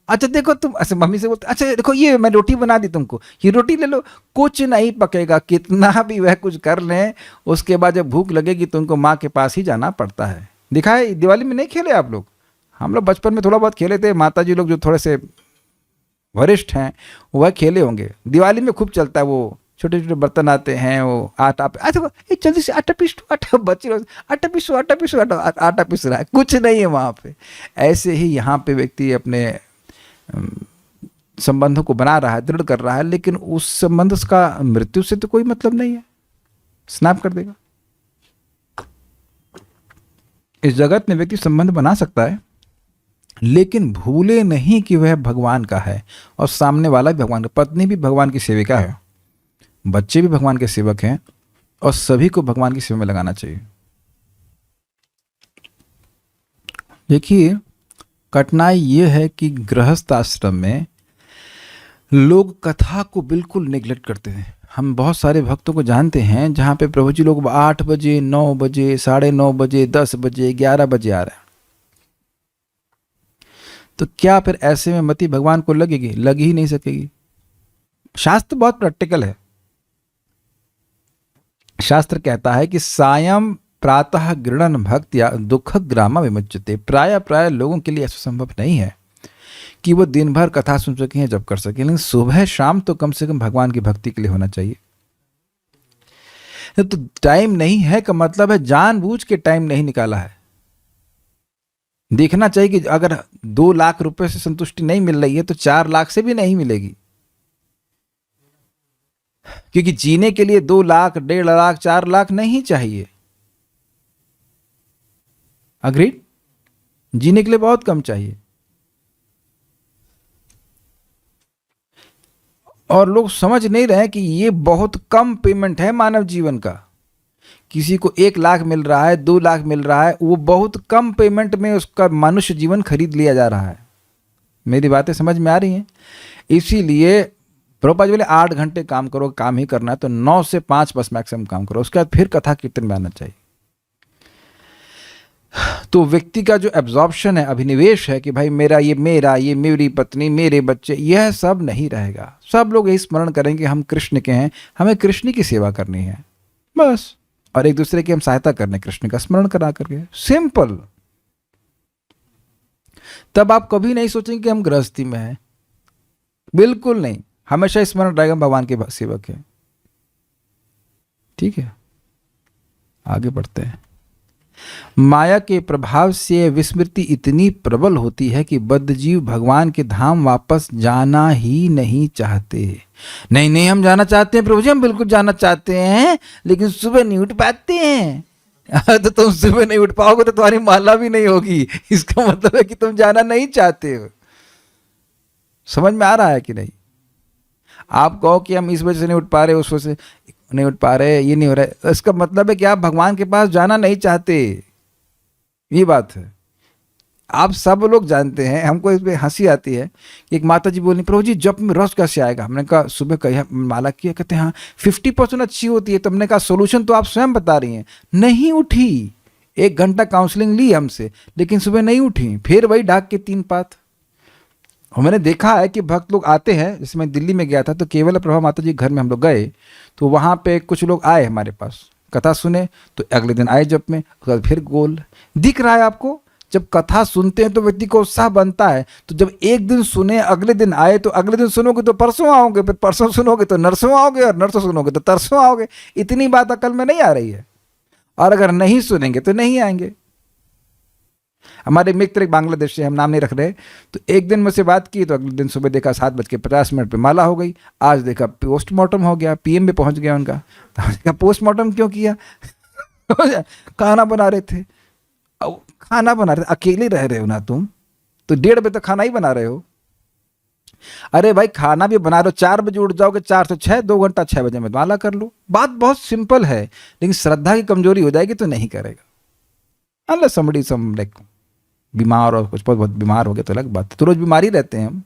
अच्छा देखो तुम, ऐसे मम्मी से बोलते, अच्छा देखो ये मैं रोटी बना दी तुमको, ये रोटी ले लो। कुछ नहीं पकेगा, कितना भी वह कुछ कर लें, उसके बाद जब भूख लगेगी तुमको माँ के पास ही जाना पड़ता है। दिखाए दिवाली में नहीं खेले आप लोग? हम लोग बचपन में थोड़ा बहुत खेले थे। माता जी लोग जो थोड़े से वरिष्ठ हैं वह खेले होंगे। दिवाली में खूब चलता है, वो छोटे छोटे बर्तन आते हैं, वो आटा अच्छा जल्दी से आटा पीस, आटा बच्चे आटा पीसो, आटा पीसो, आटा पीस रहा है, कुछ नहीं है वहाँ पे। ऐसे ही यहाँ पे व्यक्ति अपने संबंधों को बना रहा है, दृढ़ कर रहा है, लेकिन उस संबंध का मृत्यु से तो कोई मतलब नहीं है, स्नैप कर देगा। इस जगत में व्यक्ति संबंध बना सकता है, लेकिन भूले नहीं कि वह भगवान का है और सामने वाला भी भगवान का। पत्नी भी भगवान की सेविका है, बच्चे भी भगवान के सेवक हैं, और सभी को भगवान की सेवा में लगाना चाहिए। देखिए कठिनाई ये है कि गृहस्थ आश्रम में लोग कथा को बिल्कुल नेग्लेक्ट करते हैं। हम बहुत सारे भक्तों को जानते हैं जहाँ पे प्रभु जी लोग 8 बजे, 9 बजे, 9:30 बजे, 10 बजे, 11 बजे आ रहे हैं। तो क्या फिर ऐसे में मति भगवान को लगेगी? लग ही नहीं सकेगी। शास्त्र बहुत प्रैक्टिकल है। शास्त्र कहता है कि सायं प्रातः गृणन भक्त्या दुख ग्रामा विमुच्यते। प्राय लोगों के लिए ऐसा संभव नहीं है कि वो दिन भर कथा सुन सकें या जप कर सकें, लेकिन सुबह शाम तो कम से कम भगवान की भक्ति के लिए होना चाहिए। तो टाइम नहीं है का मतलब है जानबूझ के टाइम नहीं निकाला है। देखना चाहिए कि अगर 2 लाख रुपए से संतुष्टि नहीं मिल रही है तो 4 लाख से भी नहीं मिलेगी, क्योंकि जीने के लिए 2 लाख, 1.5 लाख, 4 लाख नहीं चाहिए। अग्रीड? जीने के लिए बहुत कम चाहिए। और लोग समझ नहीं रहे कि ये बहुत कम पेमेंट है मानव जीवन का। किसी को 1 लाख मिल रहा है, 2 लाख मिल रहा है, वो बहुत कम पेमेंट में उसका मनुष्य जीवन खरीद लिया जा रहा है। मेरी बातें समझ में आ रही हैं? इसीलिए प्रभुपाद जी बोले 8 घंटे काम करो, काम ही करना है तो 9 से 5 बस मैक्सिमम काम करो, उसके बाद फिर कथा कीर्तन में आना चाहिए। तो व्यक्ति का जो एब्जॉर्प्शन है, अभिनिवेश है कि भाई मेरा, ये मेरी पत्नी, मेरे बच्चे, यह सब नहीं रहेगा। सब लोग यही स्मरण करेंगे हम कृष्ण के हैं, हमें कृष्ण की सेवा करनी है बस, और एक दूसरे की हम सहायता करने, कृष्ण का स्मरण करा करके, सिंपल। तब आप कभी नहीं सोचेंगे कि हम गृहस्थी में हैं, बिल्कुल नहीं, हमेशा स्मरण रहेगा भगवान के सेवक है। ठीक है, आगे बढ़ते हैं। माया के प्रभाव से विस्मृति इतनी प्रबल होती है कि बद्धजीव भगवान के धाम वापस जाना ही नहीं चाहते। नहीं नहीं, हम जाना चाहते हैं प्रभु जी, हम बिल्कुल जाना चाहते हैं, लेकिन सुबह नहीं उठ पाते हैं। तो तुम सुबह नहीं उठ पाओगे तो तुम्हारी माला भी नहीं होगी, इसका मतलब है कि तुम जाना नहीं चाहते हो। समझ में आ रहा है कि नहीं? आप कहो कि हम इस वजह से नहीं उठ पा रहे, उस वजह से नहीं उठ पा रहे, ये नहीं हो रहा है, इसका मतलब है कि आप भगवान के पास जाना नहीं चाहते, ये बात है। आप सब लोग जानते हैं, हमको इस पर हंसी आती है कि एक माता जी बोली, प्रभु जी जप में रस कैसे आएगा? हमने कहा सुबह कही माला किया, कहते हैं हाँ 50% अच्छी होती है। तो हमने कहा सोल्यूशन तो आप स्वयं बता रही हैं। नहीं उठी, 1 घंटा काउंसलिंग ली हमसे, लेकिन सुबह नहीं उठी, फिर वही डाक के 3 पात। और मैंने देखा है कि भक्त लोग आते हैं, जैसे मैं दिल्ली में गया था तो केवल प्रभा माता जी घर में हम लोग गए, तो वहाँ पे कुछ लोग आए हमारे पास, कथा सुने, तो अगले दिन आए जब में, उसके बाद फिर गोल। दिख रहा है आपको, जब कथा सुनते हैं तो व्यक्ति को उत्साह बनता है। तो जब एक दिन सुने, अगले दिन आए, तो अगले दिन सुनोगे तो परसों आओगे, फिर परसों सुनोगे तो नरसों आओगे, और नरसों सुनोगे तो तरसों आओगे। इतनी बात अकल में नहीं आ रही है, और अगर नहीं सुनेंगे तो नहीं आएंगे। हमारे मित्र एक बांग्लादेश से, हम नाम नहीं रख रहे, तो एक दिन मुझसे बात की, तो अगले दिन सुबह देखा 7:50 पे माला हो गई। आज देखा पोस्टमार्टम हो गया, पीएम में पहुंच गया उनका। तो हमने कहा पोस्टमार्टम क्यों किया? खाना बना रहे थे, खाना बना रहे थे, अकेले रह रहे हो ना तुम, तो 1:30 बजे तक खाना ही बना रहे हो। अरे भाई खाना भी बना रहे हो, 4 बजे उठ जाओगे, 4 से 6, 2 घंटा, 6 बजे में माला कर लो। बात बहुत सिंपल है, लेकिन श्रद्धा की कमजोरी हो जाएगी तो नहीं करेगा। अल्लाह समड़ी सम लाइक बीमार, और कुछ बहुत बीमार हो गए तो अलग बात, तो रोज बीमारी रहते हैं हम।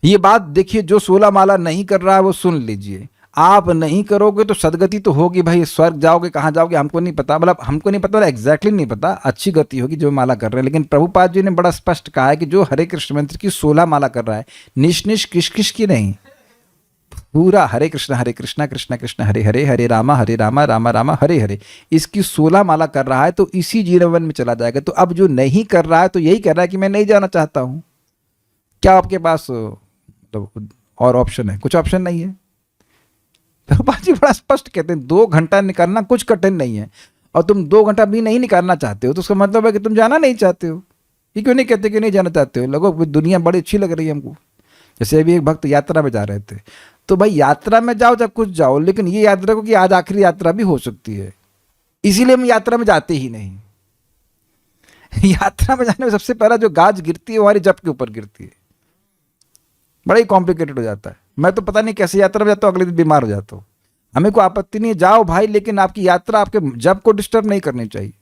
ये बात देखिए, जो 16 माला नहीं कर रहा है वो सुन लीजिए। आप नहीं करोगे तो सदगति तो होगी भाई, स्वर्ग जाओगे, कहाँ जाओगे हमको नहीं पता, मतलब हमको नहीं पता, एग्जैक्टली नहीं पता, अच्छी गति होगी जो माला कर रहे हैं। लेकिन प्रभुपाद जी ने बड़ा स्पष्ट कहा है कि जो हरे कृष्ण मंत्र की 16 माला कर रहा है, निश किश की नहीं, पूरा हरे कृष्णा कृष्णा कृष्ण हरे हरे, हरे रामा रामा रामा हरे हरे, इसकी 16 माला कर रहा है, तो इसी जीवन में चला जाएगा। तो अब जो नहीं कर रहा है तो यही कह रहा है कि मैं नहीं जाना चाहता हूं। क्या आपके पास तो और ऑप्शन है? कुछ ऑप्शन नहीं है। प्रभुपाद जी बड़ा स्पष्ट कहते हैं 2 घंटा निकालना कुछ कठिन नहीं है, और तुम 2 घंटा भी नहीं निकालना चाहते हो तो उसका मतलब है कि तुम जाना नहीं चाहते हो। ये क्यों नहीं कहते कि नहीं जाना चाहते हो? लोगों, दुनिया बड़ी अच्छी लग रही है हमको। जैसे अभी एक भक्त यात्रा में जा रहे थे, तो भाई यात्रा में जाओ चाहे कुछ जाओ, लेकिन ये याद रखो कि आज आखिरी यात्रा भी हो सकती है, इसीलिए हम यात्रा में जाते ही नहीं। यात्रा में जाने में सबसे पहला जो गाज गिरती है वो हमारी जप के ऊपर गिरती है, बड़ा ही कॉम्प्लिकेटेड हो जाता है। मैं तो पता नहीं कैसे यात्रा में जाता हूँ, अगले दिन बीमार हो जाता हूँ। हमें कोई आपत्ति नहीं है, जाओ भाई, लेकिन आपकी यात्रा आपके जप को डिस्टर्ब नहीं करनी चाहिए।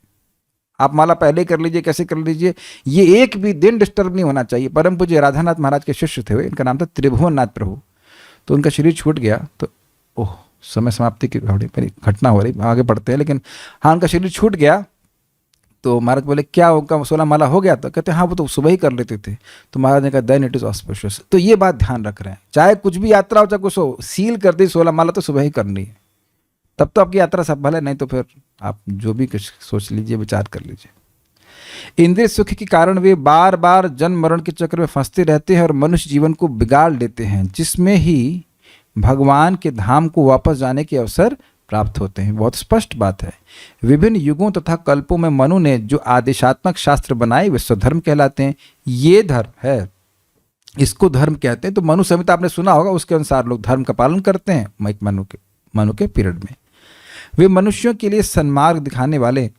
आप माला पहले कर लीजिए, कैसे कर लीजिए, ये एक भी दिन डिस्टर्ब नहीं होना चाहिए। परम पूज्य राधानाथ महाराज के शिष्य थे, इनका नाम था त्रिभुवन नाथ प्रभु। तो उनका शरीर छूट गया, तो ओह समय समाप्ति की मेरी घटना हो रही, आगे बढ़ते हैं। लेकिन हाँ, उनका शरीर छूट गया, तो महाराज बोले क्या उनका 16 माला हो गया? तो कहते हाँ वो तो सुबह ही कर लेते थे। तो महाराज ने कहा देन इट इज ऑस्पिशियस। तो ये बात ध्यान रख रहे हैं, चाहे कुछ भी यात्रा हो, चाहे कुछ हो, सील कर दी 16 माला तो सुबह ही करनी है, तब तो आपकी यात्रा सफल है। नहीं तो फिर आप जो भी कुछ सोच लीजिए, विचार कर लीजिए। इंद्रिय सुख के कारण वे बार बार जन्म मरण के चक्र में फंसते रहते हैं और मनुष्य जीवन को बिगाड़ लेते हैं, जिसमें ही भगवान के धाम को वापस जाने के अवसर प्राप्त होते हैं। बहुत स्पष्ट बात है। विभिन्न युगों तथा कल्पों में मनु ने जो आदेशात्मक शास्त्र बनाए वे स्वधर्म कहलाते हैं। ये धर्म है, इसको धर्म कहते हैं। तो मनु संहिता आपने सुना होगा, उसके अनुसार लोग धर्म का पालन करते हैं। मनु के पीरियड में वे मनुष्यों के लिए सन्मार्ग दिखाने वाले,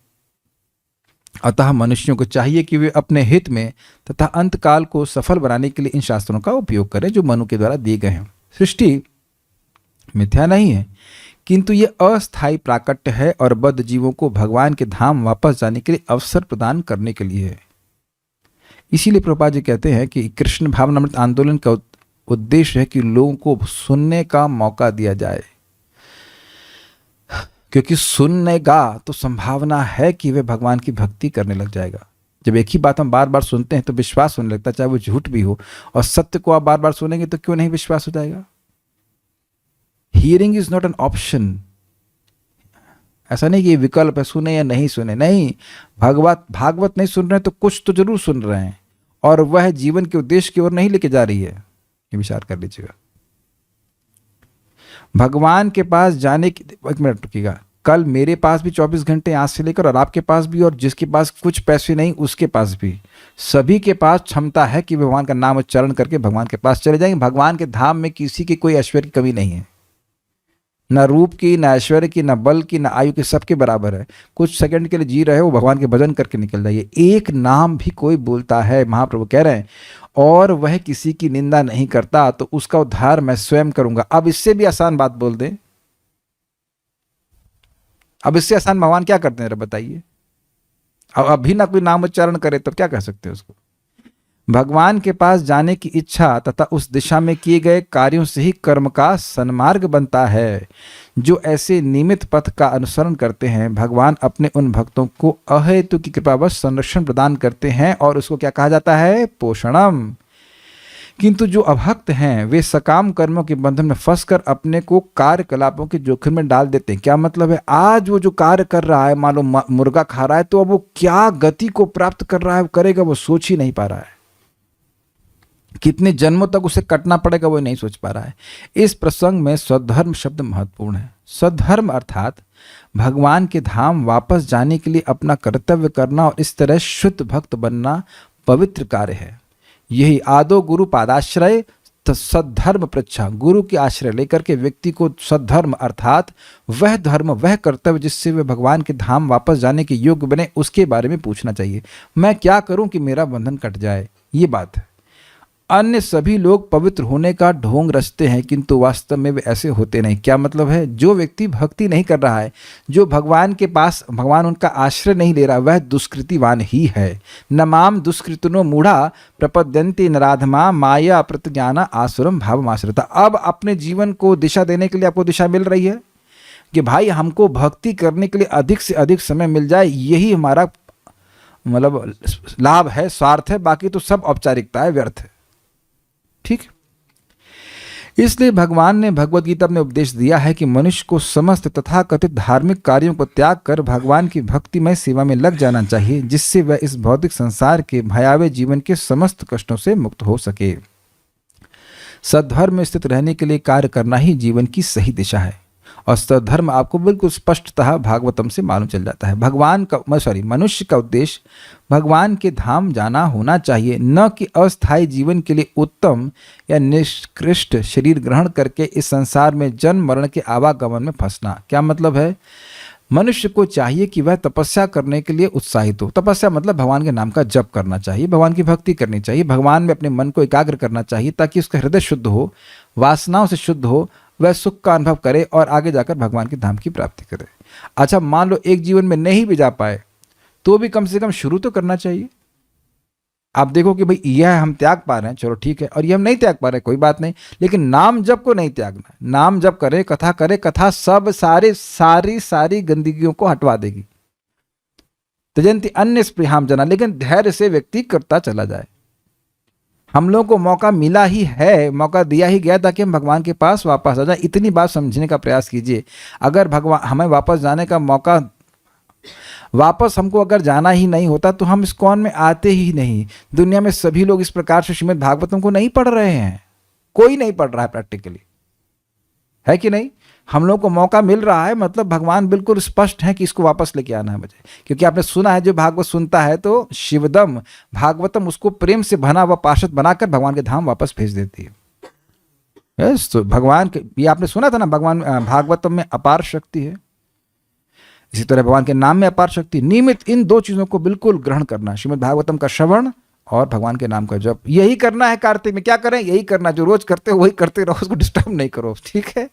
अतः मनुष्यों को चाहिए कि वे अपने हित में तथा अंतकाल को सफल बनाने के लिए इन शास्त्रों का उपयोग करें जो मनु के द्वारा दिए गए हैं। सृष्टि मिथ्या नहीं है, किंतु ये अस्थायी प्राकट्य है और बद्ध जीवों को भगवान के धाम वापस जाने के लिए अवसर प्रदान करने के लिए है। इसीलिए प्रभुपाद जी कहते हैं कि कृष्ण भावनामृत आंदोलन का उद्देश्य है कि लोगों को सुनने का मौका दिया जाए, क्योंकि सुनेगा तो संभावना है कि वे भगवान की भक्ति करने लग जाएगा। जब एक ही बात हम बार बार सुनते हैं तो विश्वास होने लगता है, चाहे वो झूठ भी हो। और सत्य को आप बार बार सुनेंगे तो क्यों नहीं विश्वास हो जाएगा। Hearing is not an option. ऐसा नहीं कि विकल्प है सुने या नहीं सुने, नहीं। भागवत नहीं सुन रहे हैं तो कुछ तो जरूर सुन रहे हैं, और वह जीवन के उद्देश्य की ओर नहीं लेके जा रही है। ये विचार कर लीजिएगा। भगवान के पास जाने की, एक मिनट रुकिएगा, कल मेरे पास भी 24 घंटे आज से लेकर, और आपके पास भी, और जिसके पास कुछ पैसे नहीं उसके पास भी, सभी के पास क्षमता है कि भगवान का नाम उच्चारण करके भगवान के पास चले जाएंगे। भगवान के धाम में किसी की कोई ऐश्वर्य की कमी नहीं है, न रूप की, न ऐश्वर्य की, न बल की, न आयु की, सबके बराबर है। कुछ सेकंड के लिए जी रहे हो, भगवान के भजन करके निकल जाइए। एक नाम भी कोई बोलता है, महाप्रभु कह रहे हैं, और वह किसी की निंदा नहीं करता तो उसका उद्धार मैं स्वयं करूंगा। अब इससे भी आसान बात बोल दें, अब इससे आसान भगवान क्या करते हैं बताइए। अब अभी ना कोई नाम उच्चारण करे तब क्या कह सकते हैं उसको। भगवान के पास जाने की इच्छा तथा उस दिशा में किए गए कार्यों से ही कर्म का सन्मार्ग बनता है। जो ऐसे नियमित पथ का अनुसरण करते हैं, भगवान अपने उन भक्तों को अहेतु की कृपावश संरक्षण प्रदान करते हैं, और उसको क्या कहा जाता है, पोषणम। किंतु जो अभक्त हैं वे सकाम कर्मों के बंधन में फंसकर अपने को कार्यकलापों के जोखिम में डाल देते हैं। क्या मतलब है, आज वो जो कार्य कर रहा है, मान लो मुर्गा खा रहा है, तो अब वो क्या गति को प्राप्त कर रहा है, करेगा, वो सोच ही नहीं पा रहा है। कितने जन्मों तक उसे कटना पड़ेगा वो नहीं सोच पा रहा है। इस प्रसंग में स्वधर्म शब्द महत्वपूर्ण है। स्वधर्म अर्थात भगवान के धाम वापस जाने के लिए अपना कर्तव्य करना और इस तरह शुद्ध भक्त बनना पवित्र कार्य है। यही आदो गुरु पादाश्रय सद्धर्म प्रच्छा। गुरु के आश्रय लेकर के व्यक्ति को सद्धर्म अर्थात वह धर्म, वह कर्तव्य जिससे वे भगवान के धाम वापस जाने के योग्य बने, उसके बारे में पूछना चाहिए। मैं क्या करूं कि मेरा बंधन कट जाए, ये बात है। अन्य सभी लोग पवित्र होने का ढोंग रचते हैं, किंतु वास्तव में वे ऐसे होते नहीं। क्या मतलब है, जो व्यक्ति भक्ति नहीं कर रहा है, जो भगवान के पास, भगवान उनका आश्रय नहीं ले रहा, वह दुष्कृतिवान ही है। नमाम दुष्कृतनो मूढ़ा प्रपद्यन्ति नराधमा माया प्रतिज्ञाना आसुरम भावमाश्रिता। अब अपने जीवन को दिशा देने के लिए आपको दिशा मिल रही है कि भाई हमको भक्ति करने के लिए अधिक से अधिक समय मिल जाए, यही हमारा मतलब लाभ है, स्वार्थ है, बाकी तो सब औपचारिकता है, व्यर्थ है। ठीक। इसलिए भगवान ने भगवत गीता में उपदेश दिया है कि मनुष्य को समस्त तथाकथित धार्मिक कार्यों को त्याग कर भगवान की भक्तिमय सेवा में लग जाना चाहिए, जिससे वह इस भौतिक संसार के भयावह जीवन के समस्त कष्टों से मुक्त हो सके। सद्धर्म में स्थित रहने के लिए कार्य करना ही जीवन की सही दिशा है, और सद्धर्म आपको बिल्कुल स्पष्टतः भागवतम से मालूम चल जाता है। मनुष्य का उद्देश्य भगवान के धाम जाना होना चाहिए, न कि अस्थायी जीवन के लिए उत्तम या निष्कृष्ट शरीर ग्रहण करके इस संसार में जन्म मरण के आवागमन में फंसना। क्या मतलब है, मनुष्य को चाहिए कि वह तपस्या करने के लिए उत्साहित हो। तपस्या मतलब भगवान के नाम का जप करना चाहिए, भगवान की भक्ति करनी चाहिए, भगवान में अपने मन को एकाग्र करना चाहिए, ताकि उसका हृदय शुद्ध हो, वासनाओं से शुद्ध हो, वह सुख का अनुभव करे और आगे जाकर भगवान के धाम की प्राप्ति करे। अच्छा, मान लो एक जीवन में नहीं भी जा पाए तो भी कम से कम शुरू तो करना चाहिए। आप देखो कि भाई यह हम त्याग पा रहे हैं, चलो ठीक है, और ये हम नहीं त्याग पा रहे, कोई बात नहीं, लेकिन नाम जप को नहीं त्यागना। नाम जप करे, कथा सब सारी गंदगियों को हटवा देगी। त्यजन्ति अन्य स्पृहाम जना, लेकिन धैर्य से व्यक्ति करता चला जाए। हम लोगों को मौका मिला ही है, मौका दिया ही गया ताकि हम भगवान के पास वापस आ जाए। इतनी बात समझने का प्रयास कीजिए। अगर भगवान हमें वापस जाने का मौका, वापस हमको अगर जाना ही नहीं होता तो हम इस्कॉन में आते ही नहीं। दुनिया में सभी लोग इस प्रकार से श्रीमद् भागवतम को नहीं पढ़ रहे हैं, कोई नहीं पढ़ रहा है प्रैक्टिकली, है कि नहीं। हम लोग को मौका मिल रहा है, मतलब भगवान बिल्कुल स्पष्ट है कि इसको वापस लेके आना है मुझे। क्योंकि आपने सुना है, जो भागवत सुनता है तो शिवदम भागवतम उसको प्रेम से भना व पार्षद बनाकर भगवान के धाम वापस भेज देती है। यस, तो भगवान के, ये आपने सुना था ना, भगवान भागवतम में अपार शक्ति है, इसी तरह भगवान के नाम में अपार शक्ति। नियमित इन दो चीजों को बिल्कुल ग्रहण करना, श्रीमद् भागवतम का श्रवण और भगवान के नाम का जप, यही करना है। कार्तिक में क्या करें, यही करना, जो रोज करते हो वही करते रहो, उसको डिस्टर्ब नहीं करो, ठीक है।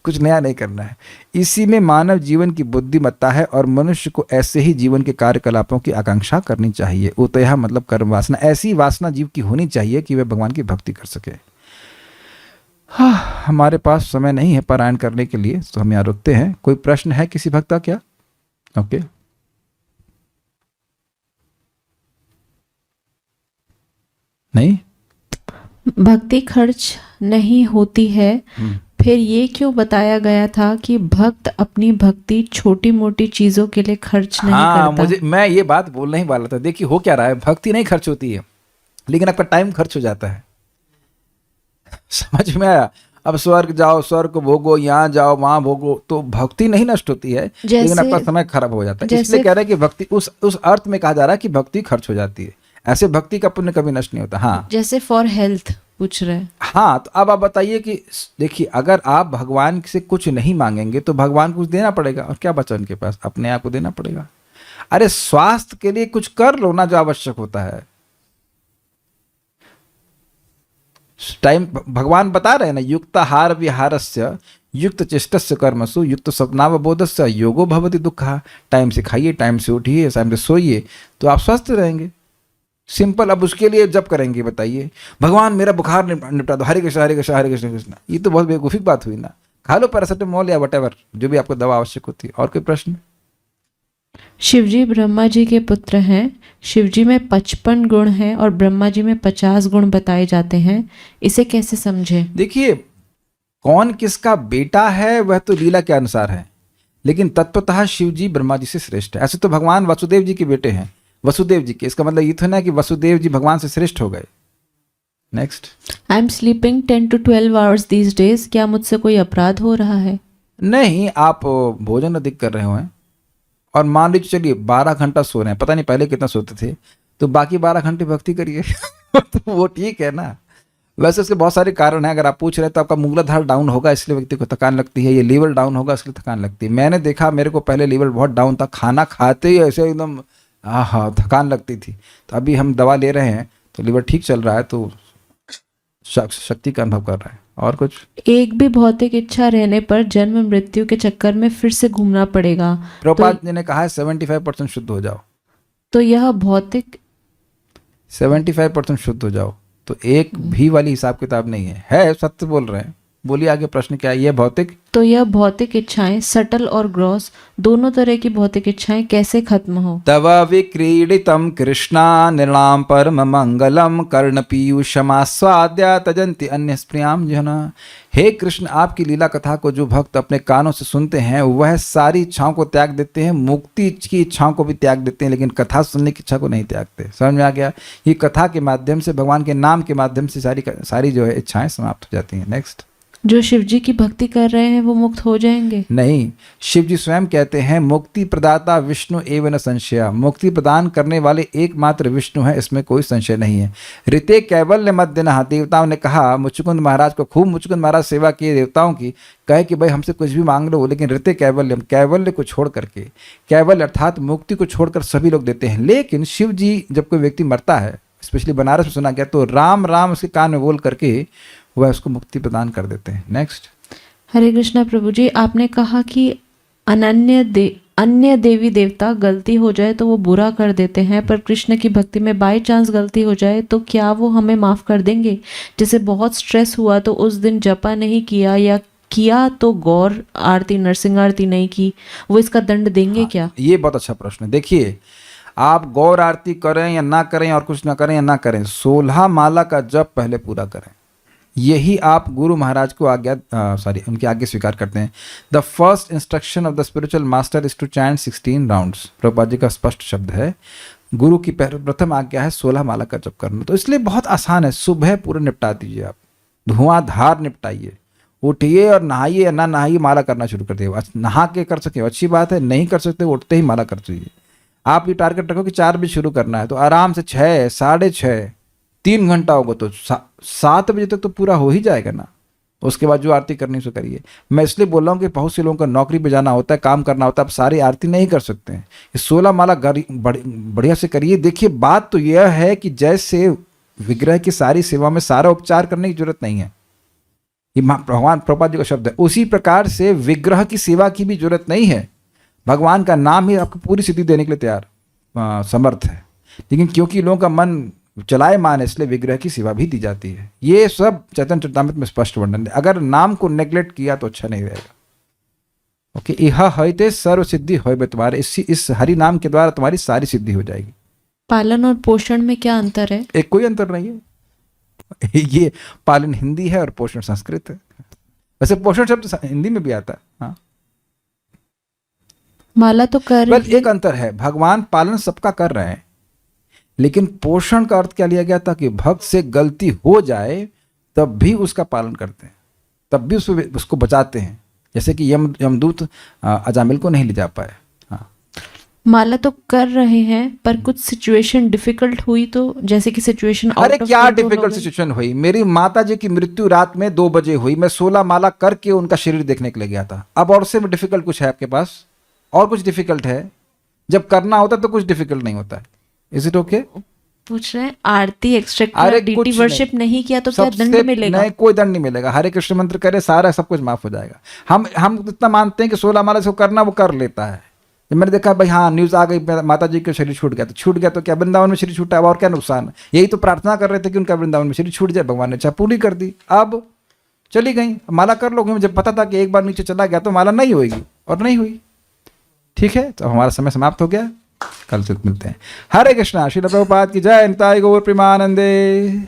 कुछ नया नहीं करना है। इसी में मानव जीवन की बुद्धिमत्ता है और मनुष्य को ऐसे ही जीवन के कार्यकलापों की आकांक्षा करनी चाहिए। उतया मतलब कर्म वासना, ऐसी वासना जीव की होनी चाहिए कि वह भगवान की भक्ति कर सके। हाँ, हमारे पास समय नहीं है पारायण करने के लिए, तो हम यहाँ रुकते हैं। कोई प्रश्न है किसी भक्त का क्या? ओके, नहीं? भक्ति खर्च नहीं होती है, फिर ये क्यों बताया गया था कि भक्त अपनी भक्ति छोटी मोटी चीजों के लिए खर्च नहीं करता? मैं ये बात बोलने ही वाला था। देखिए हो क्या रहा है, भक्ति नहीं खर्च होती है लेकिन आपका टाइम खर्च हो जाता है। समझ में आया? अब स्वर्ग जाओ, स्वर्ग को भोगो, यहाँ जाओ वहां भोगो, तो भक्ति नहीं नष्ट होती है लेकिन आपका समय खराब हो जाता है। इसलिए कह रहे हैं कि भक्ति उस अर्थ में कहा जा रहा है कि भक्ति खर्च हो जाती है, ऐसे भक्ति का पुण्य कभी नष्ट नहीं होता। हाँ, जैसे फॉर हेल्थ पूछ रहे हैं। हाँ, तो अब आप बताइए कि देखिए अगर आप भगवान से कुछ नहीं मांगेंगे तो भगवान कुछ देना पड़ेगा, और क्या बचा उनके पास? अपने आप को देना पड़ेगा। अरे स्वास्थ्य के लिए कुछ कर लो ना जो आवश्यक होता है। टाइम भगवान बता रहे हैं ना, युक्ताहार विहारस्य युक्त चेष्टस्य कर्मसु युक्त स्वप्नावबोधस्य योगो भवति दुःखः। टाइम से खाइए, टाइम से उठिए, टाइम से सोइए, तो आप स्वस्थ रहेंगे। सिंपल। अब उसके लिए जब करेंगे बताइए, भगवान मेरा बुखार निपटा दो, हरे कृष्ण हरे कृष्ण हरे कृष्ण कृष्ण, ये तो बहुत बेवकूफ़ी बात हुई ना। खा लो पैरासिटामोल या वटेवर, जो भी आपको दवा आवश्यक होती है। और कोई प्रश्न? शिवजी ब्रह्मा जी के पुत्र हैं। शिवजी में 55 गुण हैं और ब्रह्मा जी में 50 गुण बताए जाते हैं, इसे कैसे समझे? देखिए कौन किसका बेटा है वह तो लीला के अनुसार है, लेकिन तत्वतः शिव जी ब्रह्मा जी से श्रेष्ठ है। ऐसे तो भगवान वसुदेव जी के बेटे हैं, वसुदेव जी के, इसका मतलब ये तो ना कि वसुदेव जी भगवान से श्रेष्ठ हो गए। Next. I am sleeping 10 to 12 hours these days, क्या मुझसे कोई अपराध हो रहा है? नहीं, आप भोजन अधिक कर रहे हैं और मान लीजिए चलिए 12 घंटा सो रहे हैं, पता नहीं पहले कितना सोते थे, तो बाकी 12 घंटे भक्ति करिए। तो वो ठीक है ना। वैसे इसके बहुत सारे कारण हैं, अगर आप पूछ रहे हैं तो आपका मूलाधार डाउन होगा इसलिए व्यक्ति को थकान लगती है, ये लीवर डाउन होगा इसलिए थकान लगती है। मैंने देखा, मेरे को पहले लीवर बहुत डाउन था, खाना खाते ही ऐसे एकदम हाँ थकान लगती थी। तो अभी हम दवा ले रहे हैं तो लीवर ठीक चल रहा है, तो शक्ति का अनुभव कर रहा है। और कुछ? एक भी भौतिक इच्छा रहने पर जन्म मृत्यु के चक्कर में फिर से घूमना पड़ेगा। प्रभुपाद जी ने कहा है 75% शुद्ध हो जाओ, तो यह भौतिक 75% शुद्ध हो जाओ, तो एक भी वाली हिसाब किताब नहीं है सत्य बोल रहे हैं। बोलिए आगे प्रश्न क्या है? ये भौतिक, तो यह भौतिक इच्छाएं सटल और ग्रॉस दोनों तरह की भौतिक इच्छाएं कैसे खत्म हो? तव विक्रीडितम कृष्णा निर्णाम परम मंगलम कर्ण पीयूषमास्वाद्य तजंती अन्य स्प्रियाम जना। हे कृष्ण, आपकी लीला कथा को जो भक्त अपने कानों से सुनते हैं वह सारी इच्छाओं को त्याग देते हैं, मुक्ति की इच्छाओं को भी त्याग देते हैं, लेकिन कथा सुनने की इच्छा को नहीं त्यागते। समझ में आ गया? ये कथा के माध्यम से, भगवान के नाम के माध्यम से सारी जो है इच्छाएं समाप्त हो जाती हैं। नेक्स्ट। जो शिवजी की भक्ति कर रहे हैं वो मुक्त हो जाएंगे? नहीं, शिवजी स्वयं कहते हैं मुक्ति प्रदाता विष्णु एवं न संशय। मुक्ति प्रदान करने वाले एकमात्र विष्णु है, इसमें कोई संशय नहीं है। ऋते कैवल्य मत देना, देवताओं ने कहा मुचुकुंद महाराज को, खूब मुचुकुंद महाराज सेवा किए देवताओं की, कहे कि भाई हमसे कुछ भी मांग लो, लेकिन ऋते कैवल्यम, कैवल्य को छोड़ करके, कैवल्य अर्थात मुक्ति को छोड़कर सभी लोग देते हैं। लेकिन शिव जी जब कोई व्यक्ति मरता है, स्पेशली बनारस में सुना गया, तो राम राम उसके कान में बोल करके वह उसको मुक्ति प्रदान कर देते हैं। नेक्स्ट। हरे कृष्णा प्रभु जी, आपने कहा कि अन्य देवी देवता गलती हो जाए तो वो बुरा कर देते हैं, पर कृष्ण की भक्ति में बाय चांस गलती हो जाए तो क्या वो हमें माफ कर देंगे? जैसे बहुत स्ट्रेस हुआ तो उस दिन जपा नहीं किया, या किया तो गौर आरती नरसिंह आरती नहीं की, वो इसका दंड देंगे क्या? ये बहुत अच्छा प्रश्न है। देखिए, आप गौर आरती करें या ना करें और कुछ ना करें या ना करें, 16 माला का जप पहले पूरा करें। यही आप गुरु महाराज को उनकी आज्ञा स्वीकार करते हैं। The first instruction of the spiritual master is to chant 16 rounds. Prabhupada ji का स्पष्ट शब्द है, गुरु की प्रथम आज्ञा है 16 माला का जप करना। तो इसलिए बहुत आसान है, सुबह पूरा निपटा दीजिए, आप धुआंधार निपटाइए, उठिए और नहाइए या ना नहाइए माला करना शुरू कर दिए। नहा के कर सके अच्छी बात है, नहीं कर सकते उठते ही माला कर दीजिए। आप ये टारगेट रखो कि 4 बजे शुरू करना है, तो आराम से 6, 6:30, 3 घंटा होगा तो 7 बजे तक तो पूरा हो ही जाएगा ना। उसके बाद जो आरती करनी सो करिए। मैं इसलिए बोल रहा हूँ कि बहुत से लोगों का नौकरी पे जाना होता है, काम करना होता है, आप सारी आरती नहीं कर सकते हैं। ये 16 माला बढ़िया से करिए। देखिए, बात तो यह है कि जैसे विग्रह की सारी सेवा में सारा उपचार करने की जरूरत नहीं है। ये भगवान प्रभुपाद जी का शब्द है। उसी प्रकार से विग्रह की सेवा की भी जरूरत नहीं है, भगवान का नाम ही आपको पूरी सिद्धि देने के लिए तैयार समर्थ है। लेकिन क्योंकि लोगों का मन चलायमान है, इसलिए विग्रह की सेवा भी दी जाती है। ये सब चैतन्य चरितामृत में स्पष्ट वर्णन है। अगर नाम को नेग्लेक्ट किया तो अच्छा नहीं रहेगा। ओके, यह हईते सर्व सिद्धि होय तुम्हारे, इस हरि नाम के द्वारा तुम्हारी सारी सिद्धि हो जाएगी। पालन और पोषण में क्या अंतर है? एक कोई अंतर नहीं है। ये पालन हिंदी है और पोषण संस्कृत है। वैसे पोषण शब्द हिंदी में भी आता है। हाँ, माला तो कर बस एक अंतर है, भगवान पालन सबका कर रहे हैं, लेकिन पोषण का अर्थ क्या लिया गया था कि भक्त से गलती हो जाए तब भी उसका पालन करते हैं, तब भी उसको बचाते हैं। जैसे कि यमदूत अजामिल को नहीं ले जा पाए। हाँ, माला तो कर रहे हैं पर कुछ सिचुएशन डिफिकल्ट हुई तो, जैसे कि सिचुएशन अरे क्या डिफिकल्ट सिचुएशन हुई? मेरी माता जी की मृत्यु रात में 2 बजे हुई, मैं 16 माला करके उनका शरीर देखने के लिए गया था। अब और से डिफिकल्ट कुछ है आपके पास? और कुछ डिफिकल्ट है? जब करना होता तो कुछ डिफिकल्ट नहीं होता है। Is it okay? पूछ रहे हैं आरती एक्स्ट्रा डीटी वर्शिप नहीं किया तो क्या दंड मिलेगा? नहीं, कोई दंड नहीं मिलेगा। हरे कृष्ण मंत्र करे, सारा सब कुछ माफ हो जाएगा। हम इतना मानते हैं कि 16 माला से करना वो कर लेता है। जब मैंने देखा भाई हाँ न्यूज़ आ गई माता जी का शरीर छूट गया तो क्या वृंदावन में शरीर छूटा, और क्या नुकसान है? यही तो प्रार्थना कर रहे थे कि उनका वृंदावन में शरीर छूट जाए, भगवान ने इच्छा पूरी कर दी। अब चली गई, माला कर लो। जब पता था कि एक बार नीचे चला गया तो माला नहीं होगी, और नहीं हुई। ठीक है, तो हमारा समय समाप्त हो गया। कल से मिलते हैं। हरे कृष्णा। श्रील प्रभुपाद की जय। निताय गौर प्रेमानंदे।